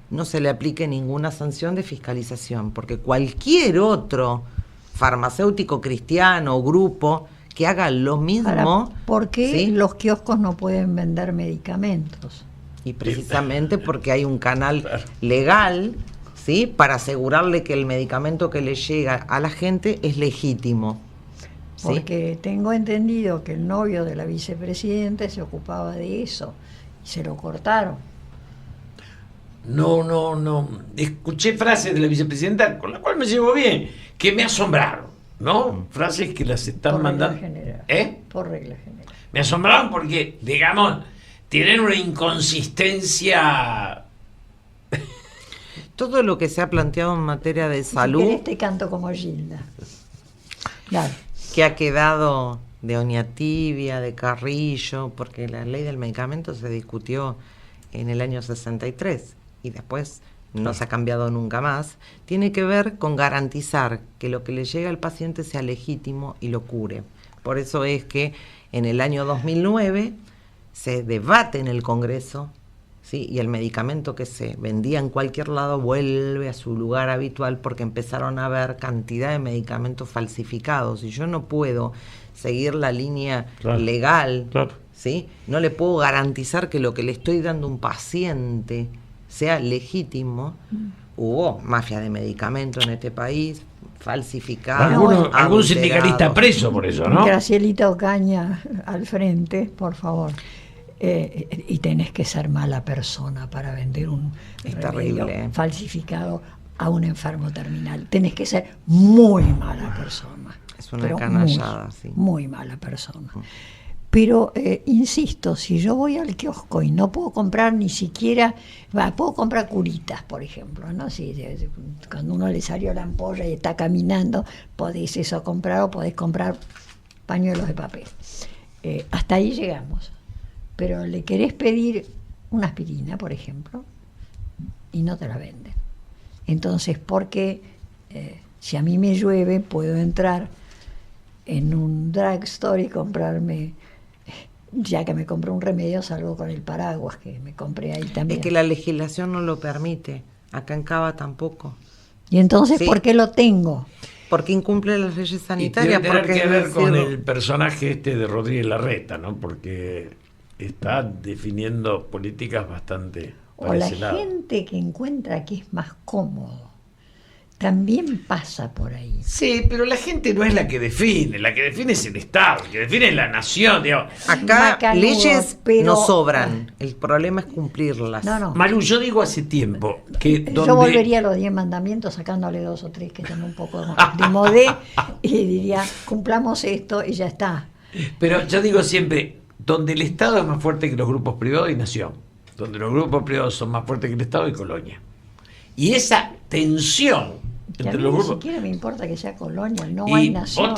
no se le aplique ninguna sanción de fiscalización, porque cualquier otro farmacéutico cristiano o grupo que haga lo mismo... Ahora, ¿por qué ¿sí?, los kioscos no pueden vender medicamentos? Y precisamente porque hay un canal legal, ¿sí?, para asegurarle que el medicamento que le llega a la gente es legítimo. ¿Sí? Porque tengo entendido que el novio de la vicepresidenta se ocupaba de eso y se lo cortaron. No. Escuché frases de la vicepresidenta con la cual me llevo bien, que me asombraron, ¿no? Frases que las están Por mandando. regla general. Por regla general. Me asombraron porque, digamos, tienen una inconsistencia. Todo lo que se ha planteado en materia de salud... Si querés te canto como Gilda. Claro. Que ha quedado de Oñatibia, de Carrillo, porque la ley del medicamento se discutió en el año 63 y después no se ha cambiado nunca más, tiene que ver con garantizar que lo que le llega al paciente sea legítimo y lo cure. Por eso es que en el año 2009 se debate en el Congreso, ¿sí?, y el medicamento que se vendía en cualquier lado vuelve a su lugar habitual porque empezaron a haber cantidad de medicamentos falsificados y yo no puedo seguir la línea legal, ¿sí? No le puedo garantizar que lo que le estoy dando a un paciente sea legítimo. Hubo mafia de medicamentos en este país, falsificado. Algún sindicalista preso por eso, ¿no? Gracielita Ocaña al frente, por favor. Y tenés que ser mala persona para vender un remedio falsificado a un enfermo terminal. Tenés que ser muy mala persona. Es una canallada, sí. Muy mala persona. Pero, insisto, si yo voy al kiosco y no puedo comprar ni siquiera, puedo comprar curitas, por ejemplo, ¿no? Cuando uno le salió la ampolla y está caminando, podés eso comprar o podés comprar pañuelos de papel. Hasta ahí llegamos. Pero le querés pedir una aspirina, por ejemplo, y no te la venden. Entonces, porque si a mí me llueve, puedo entrar en un drugstore y comprarme, ya que me compré un remedio, salgo con el paraguas que me compré ahí también. Es que la legislación no lo permite, acá en Cava tampoco. Y entonces, ¿por qué lo tengo? Porque incumple las leyes sanitarias. Y tiene que ver con el personaje de Rodríguez Larreta, ¿no? Porque está definiendo políticas bastante o la gente que encuentra que es más cómodo también pasa por ahí. Sí, pero la gente no es la que define es el Estado, el que define es la nación, digamos. Acá leyes no sobran, el problema es cumplirlas. No. Maru, yo digo hace tiempo que yo volvería a los 10 mandamientos sacándole 2 o 3 que están un poco de modé y diría, cumplamos esto y ya está. Pero yo digo siempre, donde el Estado es más fuerte que los grupos privados hay nación, donde los grupos privados son más fuertes que el Estado hay colonia. Y esa tensión entre los grupos... Ni siquiera me importa que sea colonia, no hay nación.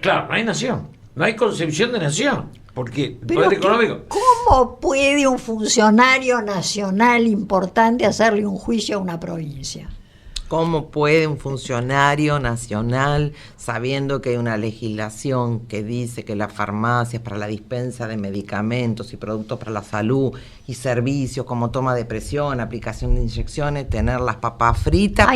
Claro, no hay nación, no hay concepción de nación, porque el poder económico... ¿Cómo puede un funcionario nacional importante hacerle un juicio a una provincia? ¿Cómo puede un funcionario nacional, sabiendo que hay una legislación que dice que las farmacias para la dispensa de medicamentos y productos para la salud y servicios como toma de presión, aplicación de inyecciones, tener las papas fritas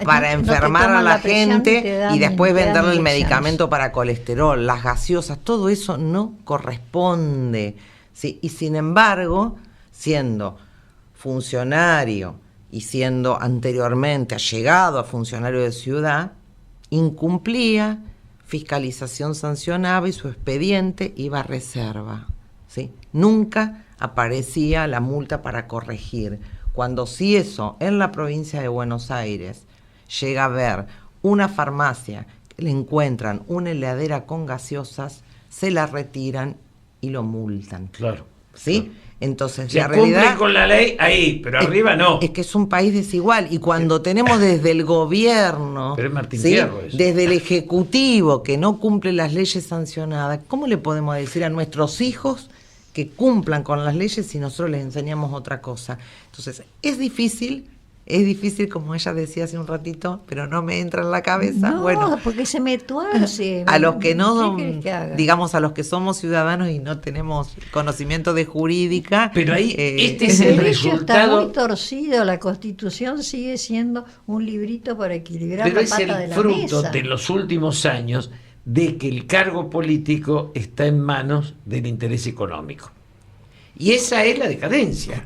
para enfermar a la gente y después venderle el medicamento para colesterol, las gaseosas, todo eso no corresponde, ¿sí? Y sin embargo, siendo funcionario y siendo anteriormente allegado a funcionario de ciudad, incumplía, fiscalización sancionaba y su expediente iba a reserva, ¿sí? Nunca aparecía la multa para corregir. Cuando si eso en la provincia de Buenos Aires llega a ver una farmacia que le encuentran una heladera con gaseosas, se la retiran y lo multan. Claro. ¿Sí? Claro. Entonces, Se la realidad cumple con la ley ahí, pero arriba no. Es que es un país desigual. Y cuando tenemos desde el gobierno, pero es Martín ¿sí? Fierro eso. Desde el Ejecutivo que no cumple las leyes sancionadas, ¿cómo le podemos decir a nuestros hijos que cumplan con las leyes si nosotros les enseñamos otra cosa? Entonces, es difícil, como ella decía hace un ratito, pero no me entra en la cabeza. No, bueno, porque se me tuerce. a los que no, ¿Qué querés que haga? digamos, a los que somos ciudadanos y no tenemos conocimiento de jurídica. Pero ahí, este es El el derecho está resultado. muy torcido, la Constitución sigue siendo un librito para equilibrar Pero la es pata de el la fruto mesa. de los últimos años de que el cargo político está en manos del interés económico. Y esa es la decadencia.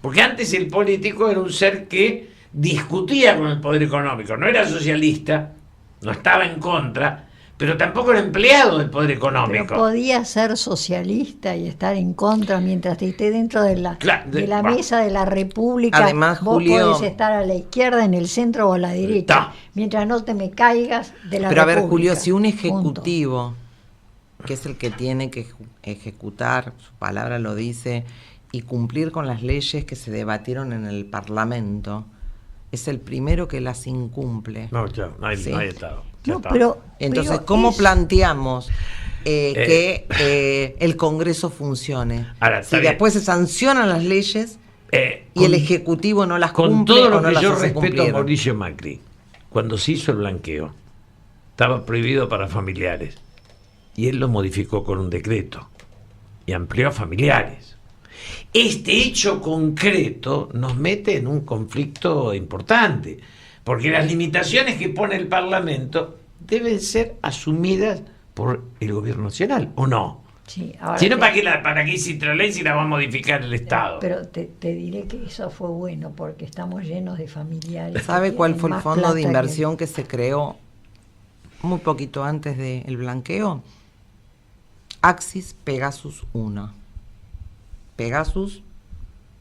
Porque antes el político era un ser que discutía con el poder económico, no era socialista, no estaba en contra, pero tampoco era empleado del poder económico. Pero podía ser socialista y estar en contra mientras esté dentro de la mesa de la República. Además, vos Julio, podés estar a la izquierda, en el centro o a la derecha, mientras no te me caigas de la República. Pero a ver, Julio, si un ejecutivo, que es el que tiene que ejecutar, su palabra lo dice, y cumplir con las leyes que se debatieron en el Parlamento, es el primero que las incumple. No, claro, no hay Estado. No, pero, entonces, ¿cómo planteamos que el Congreso funcione? Ahora, si después se sancionan las leyes y el Ejecutivo no las con cumple todo lo o no que las yo hace respeto cumplir. a Mauricio Macri, cuando se hizo el blanqueo, estaba prohibido para familiares. Y él lo modificó con un decreto y amplió a familiares. Este hecho concreto nos mete en un conflicto importante, porque las limitaciones que pone el Parlamento deben ser asumidas por el gobierno nacional, ¿o no? Sí, ahora si no, ¿para qué hiciste la ley si la va a modificar el Estado? Pero te diré que eso fue bueno, porque estamos llenos de familiares. ¿Sabe cuál fue el fondo de inversión que se creó muy poquito antes del blanqueo? Axis Pegasus 1. Pegasus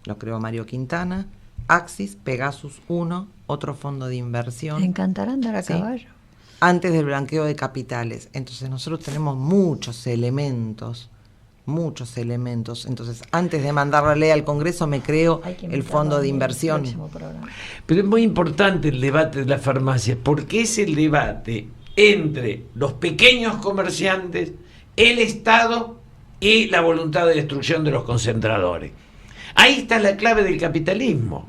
lo creó Mario Quintana. Axis Pegasus 1, otro fondo de inversión. ¿Te encantará andar a caballo? Antes del blanqueo de capitales. Entonces nosotros tenemos muchos elementos. Entonces, antes de mandar la ley al Congreso, me creo el fondo de inversión. Pero es muy importante el debate de las farmacias, porque es el debate entre los pequeños comerciantes, el Estado y la voluntad de destrucción de los concentradores. Ahí está la clave del capitalismo.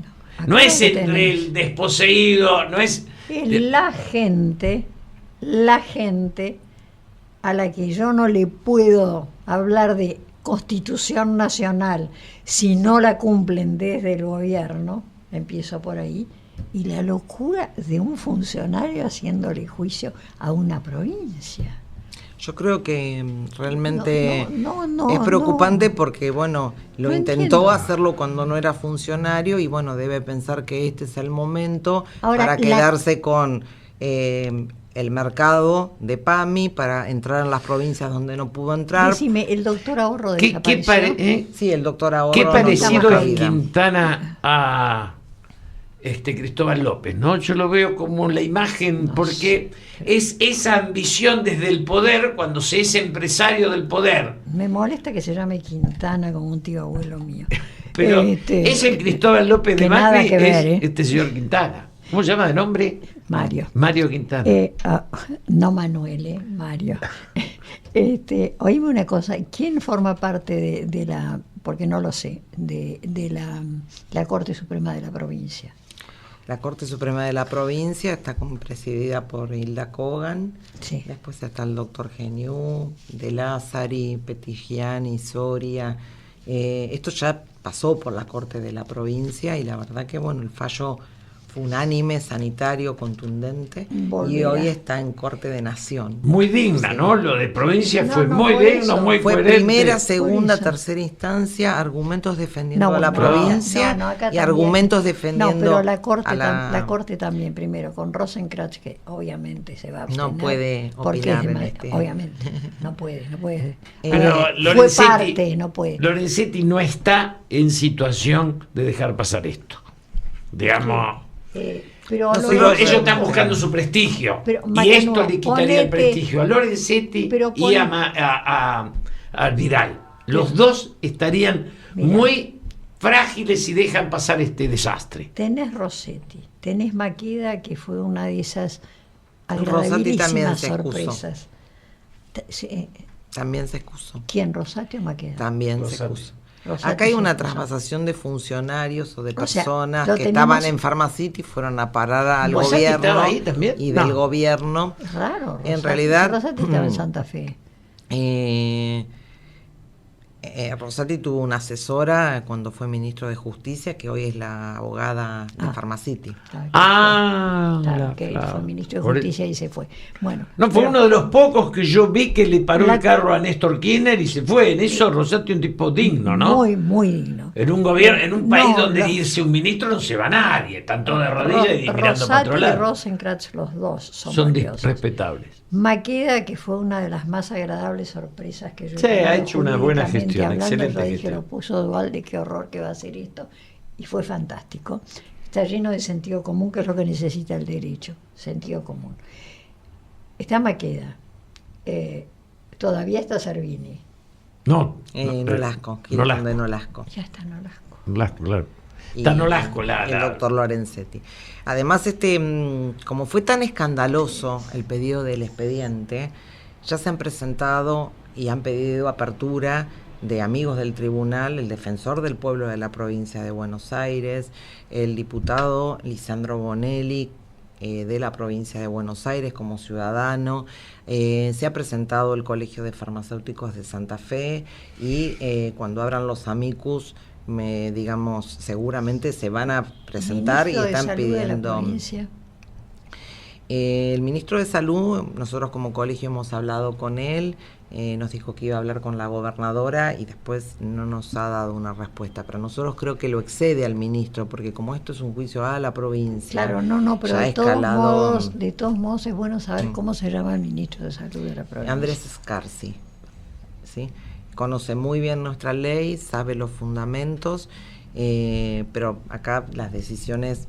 No es entre el desposeído, no es... Es la gente a la que yo no le puedo hablar de Constitución Nacional si no la cumplen desde el gobierno, empiezo por ahí, y la locura de un funcionario haciéndole juicio a una provincia. Yo creo que realmente es preocupante porque, bueno, lo intentó hacerlo cuando no era funcionario y, bueno, debe pensar que este es el momento para quedarse con el mercado de PAMI, para entrar en las provincias donde no pudo entrar. Decime, ¿el doctor Ahorro desapareció? Sí, el doctor Ahorro. Qué parecido es Quintana a Cristóbal López, ¿no? Yo lo veo como la imagen, porque es esa ambición desde el poder, cuando se es empresario del poder. Me molesta que se llame Quintana como un tío abuelo mío. Pero es el Cristóbal López de Macri, ver, este señor Quintana. ¿Cómo se llama de nombre? Mario Quintana. No Manuel, Mario. Oíme una cosa, ¿quién forma parte de la, porque no lo sé, de la Corte Suprema de la provincia? La Corte Suprema de la provincia está como presidida por Hilda Kogan. Sí. Después está el doctor Geniu, De Lázari, Petigiani, Soria. Esto ya pasó por la Corte de la provincia y la verdad que, bueno, el fallo fue unánime, sanitario, contundente. Y hoy está en Corte de Nación. Muy digna, ¿no? Lo de provincia fue muy digno, muy fue coherente. Primera, segunda, tercera instancia, argumentos defendiendo a la provincia y argumentos defendiendo pero la Corte también, primero, con Rosenkrantz, que obviamente se va a abstener. No puede opinar en obviamente, no puede. Pero fue parte, no puede. Lorenzetti no está en situación de dejar pasar esto. Digamos... Pero ellos están buscando su prestigio, y esto le quitaría el prestigio a Lorenzetti y a Vidal. Los dos estarían Mirá. muy frágiles si dejan pasar este desastre. Tenés Rossetti, tenés Maqueda, que fue una de esas Rossetti también agradabilísimas se excusó. sorpresas. También se excusó. ¿Quién, Rossetti o Maqueda? También Rossetti. se excusó. Rossetti Acá hay se una excusó. trasvasación de funcionarios o de O sea, personas lo que tenemos- estaban en Pharmacity, fueron a parar al ¿Rossetti gobierno estaba ahí también? y No. del gobierno. Es raro. En Rossetti. realidad, Rossetti estaba en Santa Fe. Rossetti tuvo una asesora cuando fue ministro de Justicia, que hoy es la abogada de Pharmacity. Claro, que fue ministro de Por- Justicia y se fue. Bueno, No, fue pero- uno de los pocos que yo vi que le paró La- el carro a Néstor Kirchner y se fue. En eso Rossetti un tipo digno, ¿no? Muy, muy digno. En un gobierno, en un país No, donde lo- irse un ministro no se va nadie, están todos de rodillas y mirando para Rosati otro y lado. Rosenkrantz, los dos son Son valiosos. respetables. Maqueda, que fue una de las más agradables sorpresas que yo Sí, he tenido ha hecho una buena jurídicamente gestión, hablando. excelente Yo dije, gestión. lo puso Duhalde, qué horror que va a hacer esto. Y fue fantástico. Está lleno de sentido común, que es lo que necesita el derecho. Sentido común. Está Maqueda. Todavía está Servini. Nolasco, Quirón de Nolasco. Ya está Nolasco. Nolasco, claro. Y Está Nolasco, el doctor Lorenzetti. Además, como fue tan escandaloso el pedido del expediente, ya se han presentado y han pedido apertura de amigos del tribunal, el defensor del pueblo de la provincia de Buenos Aires, el diputado Lisandro Bonelli, de la provincia de Buenos Aires como ciudadano, se ha presentado el Colegio de Farmacéuticos de Santa Fe y cuando abran los amicus, seguramente se van a presentar y Ministro de están Salud de la pidiendo. provincia. El ministro de Salud, nosotros como colegio hemos hablado con él, nos dijo que iba a hablar con la gobernadora y después no nos ha dado una respuesta, pero nosotros creo que lo excede al ministro, porque como esto es un juicio a la provincia, Claro, no, pero ya ha de escalado. todos modos es bueno saber cómo se llama el ministro de Salud de la provincia. Andrés Scarsi, ¿sí? Conoce muy bien nuestra ley, sabe los fundamentos, pero acá las decisiones,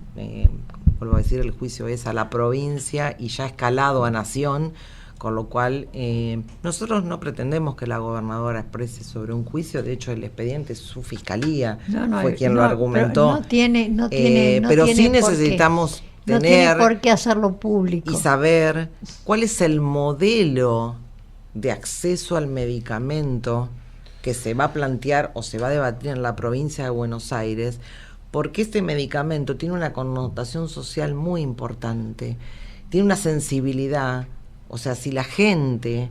vuelvo a decir, el juicio es a la provincia y ya ha escalado a nación, con lo cual nosotros no pretendemos que la gobernadora exprese sobre un juicio. De hecho el expediente es su fiscalía, fue quien lo argumentó, pero no tiene pero sí por qué. necesitamos No tiene tener por qué hacerlo público. y saber cuál es el modelo de acceso al medicamento que se va a plantear o se va a debatir en la provincia de Buenos Aires, porque este medicamento tiene una connotación social muy importante, tiene una sensibilidad. O sea, si la gente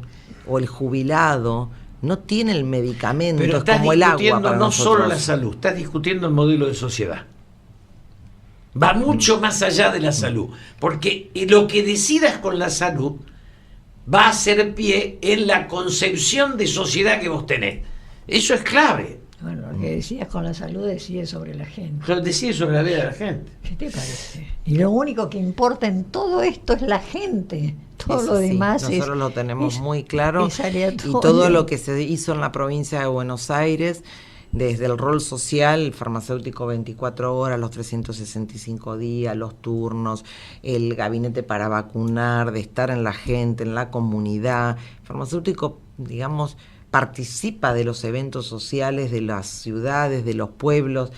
o el jubilado no tiene el medicamento, Pero es estás como el agua discutiendo para no nosotros. solo la salud, estás discutiendo el modelo de sociedad. Va mucho más allá de la salud, porque lo que decidas con la salud va a hacer pie en la concepción de sociedad que vos tenés. Eso es clave. Bueno, lo que decías con la salud decide sobre la gente. Lo decís sobre la vida de la gente. ¿Qué te parece? Y lo único que importa en todo esto es la gente. Todo Eso lo sí, demás nosotros lo tenemos muy claro, es aleatorio. y todo lo que se hizo en la provincia de Buenos Aires, desde el rol social, el farmacéutico 24 horas, los 365 días, los turnos, el gabinete para vacunar, de estar en la gente, en la comunidad. El farmacéutico, digamos, participa de los eventos sociales de las ciudades, de los pueblos,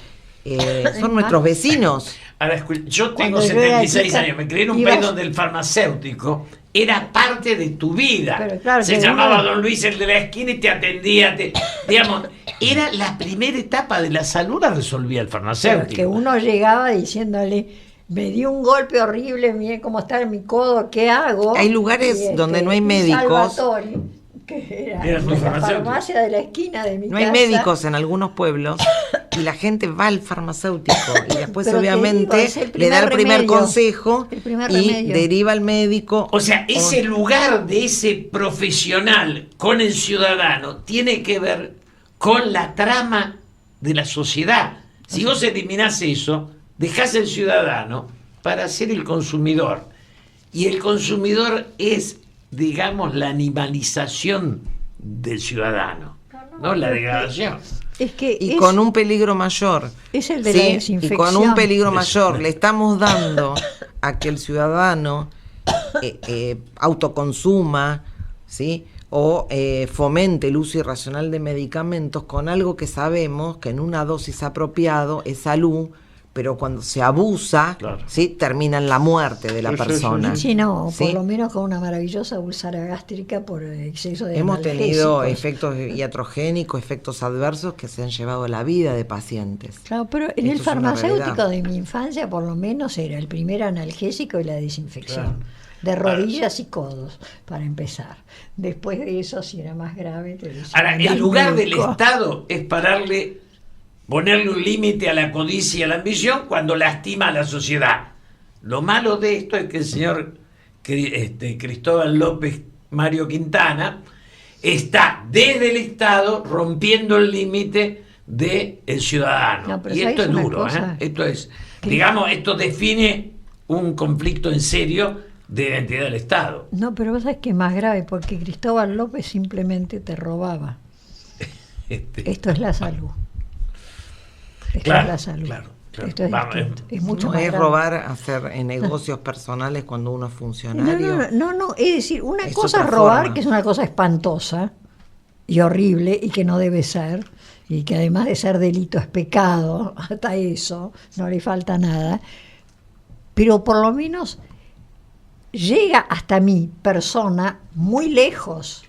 son nuestros vecinos. Ahora, yo tengo Cuando yo era 76 chica, años, me crié en un ibas- país donde el farmacéutico era parte de tu vida. Pero claro, Se que llamaba uno- Don Luis el de la esquina y te atendía, digamos, era la primera etapa de la salud, la resolvía el Pero farmacéutico. que uno llegaba diciéndole, me dio un golpe horrible, mire cómo está en mi codo, ¿qué hago? Hay lugares donde no hay y médicos. Salvatore, que era Era su la farmacéutico. farmacia de la esquina de mi No hay casa. médicos en algunos pueblos y la gente va al farmacéutico y después Pero te obviamente digo, es el le da el primer remedio. consejo El primer y remedio. deriva al médico. O sea, ese lugar de ese profesional con el ciudadano tiene que ver con la trama de la sociedad. Si vos eliminás eso, dejás el ciudadano para ser el consumidor. Y el consumidor es, digamos, la animalización del ciudadano, no la degradación. Es que Y es, con un peligro mayor. es el de la ¿sí? Y desinfección. con un peligro mayor le estamos dando a que el ciudadano autoconsuma, ¿sí? o fomente el uso irracional de medicamentos con algo que sabemos que en una dosis apropiado es salud, pero cuando se abusa, claro, ¿sí?, termina en la muerte de la persona. Sí, no, ¿sí? Por lo menos con una maravillosa úlcera gástrica por exceso de Hemos tenido analgésicos. efectos iatrogénicos, efectos adversos que se han llevado la vida de pacientes. Claro, pero en Esto el es una farmacéutico realidad. de mi infancia por lo menos era el primer analgésico y la desinfección. Claro. De rodillas y codos, para empezar. Después de eso, si era más grave, te decían, Ahora, "Anda el al lugar del médico". Estado es ponerle un límite a la codicia y a la ambición cuando lastima a la sociedad. Lo malo de esto es que el señor Cristóbal López Mario Quintana está desde el Estado rompiendo el límite del ciudadano. No, pero y esto ¿sabes es una duro, cosa? Esto es, Que- digamos, esto define un conflicto en serio de identidad del Estado. No, pero vos sabés que es más grave, porque Cristóbal López simplemente te robaba. Esto es la salud. Esto Claro, es la salud. claro. Esto es Vamos, distinto. Es mucho No más es grave. robar, hacer negocios personales cuando uno es funcionario. No, es decir, una Es cosa es otra robar, forma. que es una cosa espantosa y horrible y que no debe ser, y que además de ser delito es pecado, hasta eso, no le falta nada, pero por lo menos llega hasta mi persona muy lejos.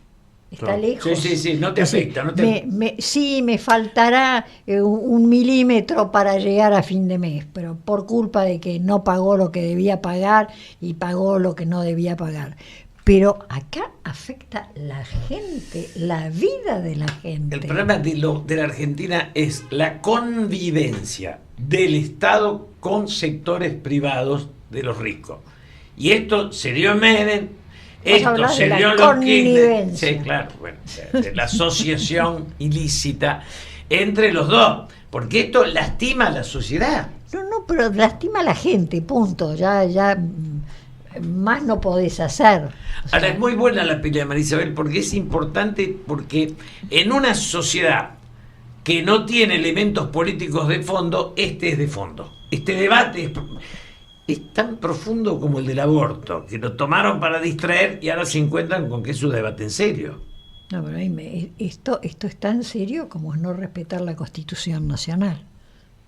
Está Claro. lejos. Sí, no te Es decir, afecta, no te- sí, me faltará un milímetro para llegar a fin de mes, pero por culpa de que no pagó lo que debía pagar y pagó lo que no debía pagar. Pero acá afecta la gente, la vida de la gente. El problema de la Argentina es la convivencia del Estado con sectores privados de los ricos. Y esto se dio en Menem, esto hablas se de la dio en los Kirchner. connivencia. Sí, claro, bueno, de la asociación ilícita entre los dos, porque esto lastima a la sociedad. No, pero lastima a la gente, punto. Ya más no podés hacer. O sea, Ahora, es muy buena la pelea de María Isabel porque es importante, porque en una sociedad que no tiene elementos políticos de fondo, este es de fondo. Este debate es tan profundo como el del aborto, que lo tomaron para distraer y ahora se encuentran con que es un debate en serio. no, pero esto es tan serio como es no respetar la Constitución Nacional.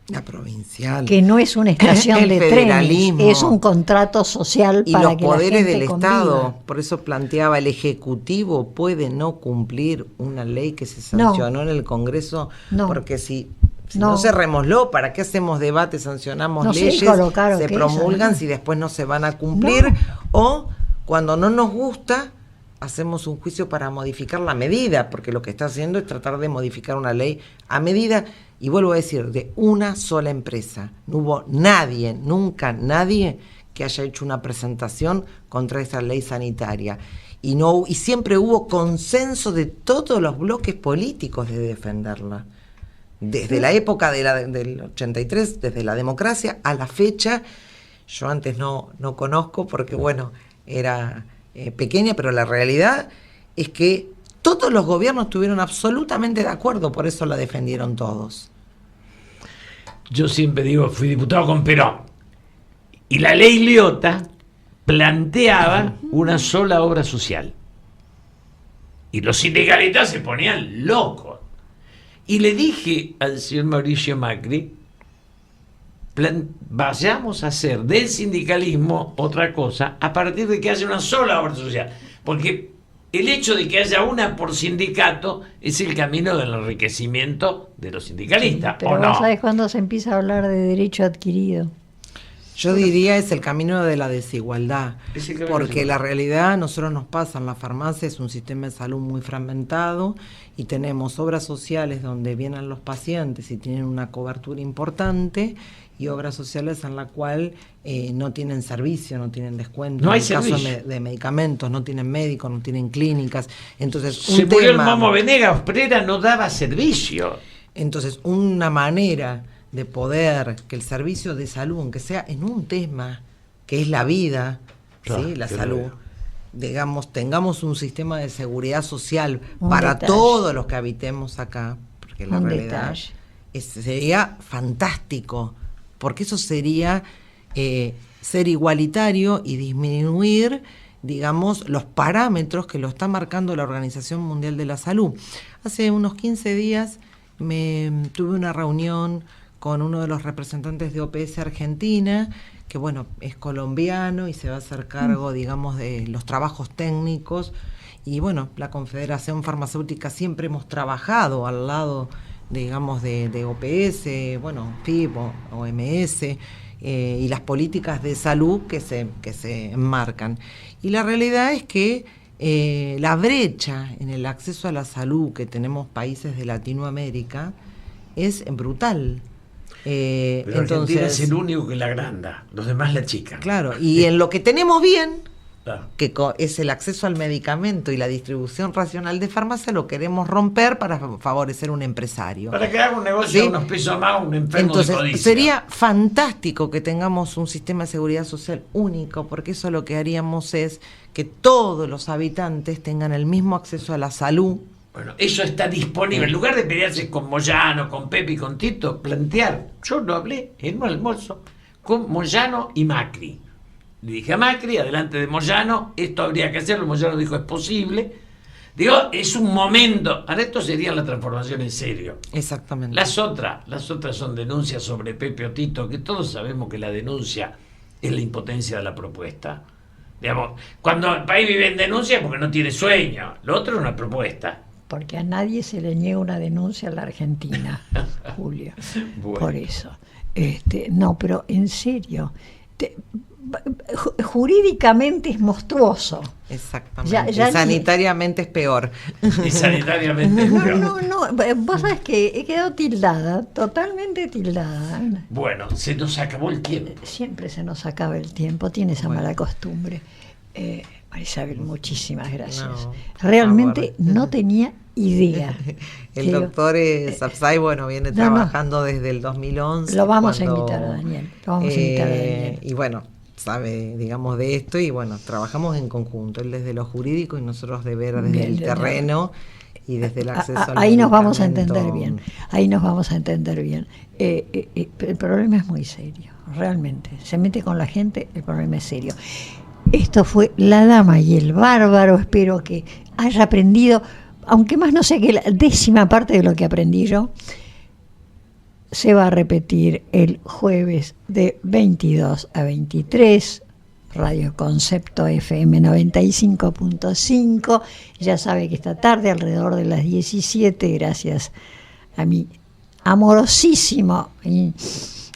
La provincial. Que no es una estación El de federalismo. trenes, es un contrato social Y para los que poderes la gente del conviva. Estado, por eso planteaba, el Ejecutivo puede no cumplir una ley que se No. sancionó en el Congreso, No. porque si No. no cerrémoslo, ¿para qué hacemos debate, sancionamos No sé, leyes, colocar se ok, promulgan ¿no? si después no se van a cumplir? No. O cuando no nos gusta, hacemos un juicio para modificar la medida, porque lo que está haciendo es tratar de modificar una ley a medida, y vuelvo a decir, de una sola empresa. No hubo nadie, nunca nadie, que haya hecho una presentación contra esa ley sanitaria. Y siempre hubo consenso de todos los bloques políticos de defenderla. Desde la época del 83, desde la democracia a la fecha. Yo antes no conozco porque, bueno, era pequeña, pero la realidad es que todos los gobiernos estuvieron absolutamente de acuerdo, por eso la defendieron todos. Yo siempre digo, fui diputado con Perón. Y la ley Liotta planteaba una sola obra social. Y los sindicalistas se ponían locos. Y le dije al señor Mauricio Macri, vayamos a hacer del sindicalismo otra cosa a partir de que haya una sola obra social. Porque el hecho de que haya una por sindicato es el camino del enriquecimiento de los sindicalistas, Pero ¿o vos no? sabés cuándo se empieza a hablar de derecho adquirido. Yo diría es el camino de la desigualdad, Es el camino de la porque desigualdad. la realidad, nosotros nos pasa en la farmacia, es un sistema de salud muy fragmentado y tenemos obras sociales donde vienen los pacientes y tienen una cobertura importante y obras sociales en la cual no tienen servicio, no tienen descuento, No hay en el caso servicio. de medicamentos, no tienen médicos, no tienen clínicas. Entonces, Se murió el Momo Venegas, Prera no daba servicio. Entonces, una manera de poder que el servicio de salud, aunque sea en un tema que es la vida, Claro, ¿sí? La que salud, lo digamos, tengamos un sistema de seguridad social Un para detalle. todos los que habitemos acá, porque la Un realidad detalle. sería fantástico, porque eso sería ser igualitario y disminuir digamos, los parámetros que lo está marcando la Organización Mundial de la Salud. Hace unos 15 días tuve una reunión con uno de los representantes de OPS Argentina, que bueno, es colombiano y se va a hacer cargo, digamos, de los trabajos técnicos. Y bueno, la Confederación Farmacéutica siempre hemos trabajado al lado, digamos, de OPS, bueno, PIB, OMS, y las políticas de salud que se enmarcan. Y la realidad es que la brecha en el acceso a la salud que tenemos países de Latinoamérica es brutal. Pero entonces, Argentina es el único que la agranda, los demás la achican. Claro, y en lo que tenemos bien, claro, que es el acceso al medicamento y la distribución racional de farmacia, lo queremos romper para favorecer un empresario. Para que haga un negocio, ¿sí?, unos pesos más, un enfermo. Entonces, de codicia. sería fantástico que tengamos un sistema de seguridad social único, porque eso lo que haríamos es que todos los habitantes tengan el mismo acceso a la salud. Bueno, eso está disponible. En lugar de pelearse con Moyano, con Pepe y con Tito, plantear. Yo lo hablé en un almuerzo con Moyano y Macri. Le dije a Macri, adelante de Moyano, esto habría que hacerlo. Moyano dijo, es posible. Digo, es un momento. Ahora esto sería la transformación en serio. Exactamente. Las otras son denuncias sobre Pepe o Tito, que todos sabemos que la denuncia es la impotencia de la propuesta. Digamos, cuando el país vive en denuncia es porque no tiene sueño. Lo otro es una propuesta. Porque a nadie se le niega una denuncia en la Argentina, Julio. Bueno. Por eso. No, pero en serio, jurídicamente es monstruoso. Exactamente. Ya sanitariamente es peor. Y sanitariamente es peor. No, vos sabés que he quedado tildada, totalmente tildada. Bueno, se nos acabó el tiempo. Siempre se nos acaba el tiempo, tiene esa mala costumbre. María Isabel, muchísimas gracias. Realmente no tenía idea. El doctor Sapsay, bueno, viene trabajando desde el 2011. Lo vamos a invitar a Daniel. Y bueno, sabe, digamos, de esto, y bueno, trabajamos en conjunto, él desde lo jurídico y nosotros de ver desde el terreno y desde el acceso al ahí nos vamos a entender bien. El problema es muy serio, realmente. Se mete con la gente, el problema es serio. Esto fue La Dama y el Bárbaro. Espero que haya aprendido, aunque más no sé que la 10ª parte de lo que aprendí yo. Se va a repetir el jueves de 22 a 23, Radio Concepto FM 95.5. Ya sabe que esta tarde, alrededor de las 17, gracias a mi amorosísimo y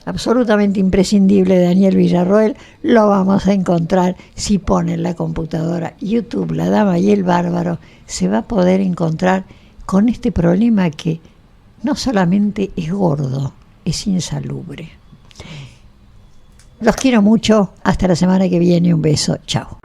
absolutamente imprescindible Daniel Villarroel, lo vamos a encontrar. Si pone en la computadora YouTube La Dama y el Bárbaro, se va a poder encontrar con este problema que no solamente es gordo, es insalubre. Los quiero mucho, hasta la semana que viene, un beso, chao.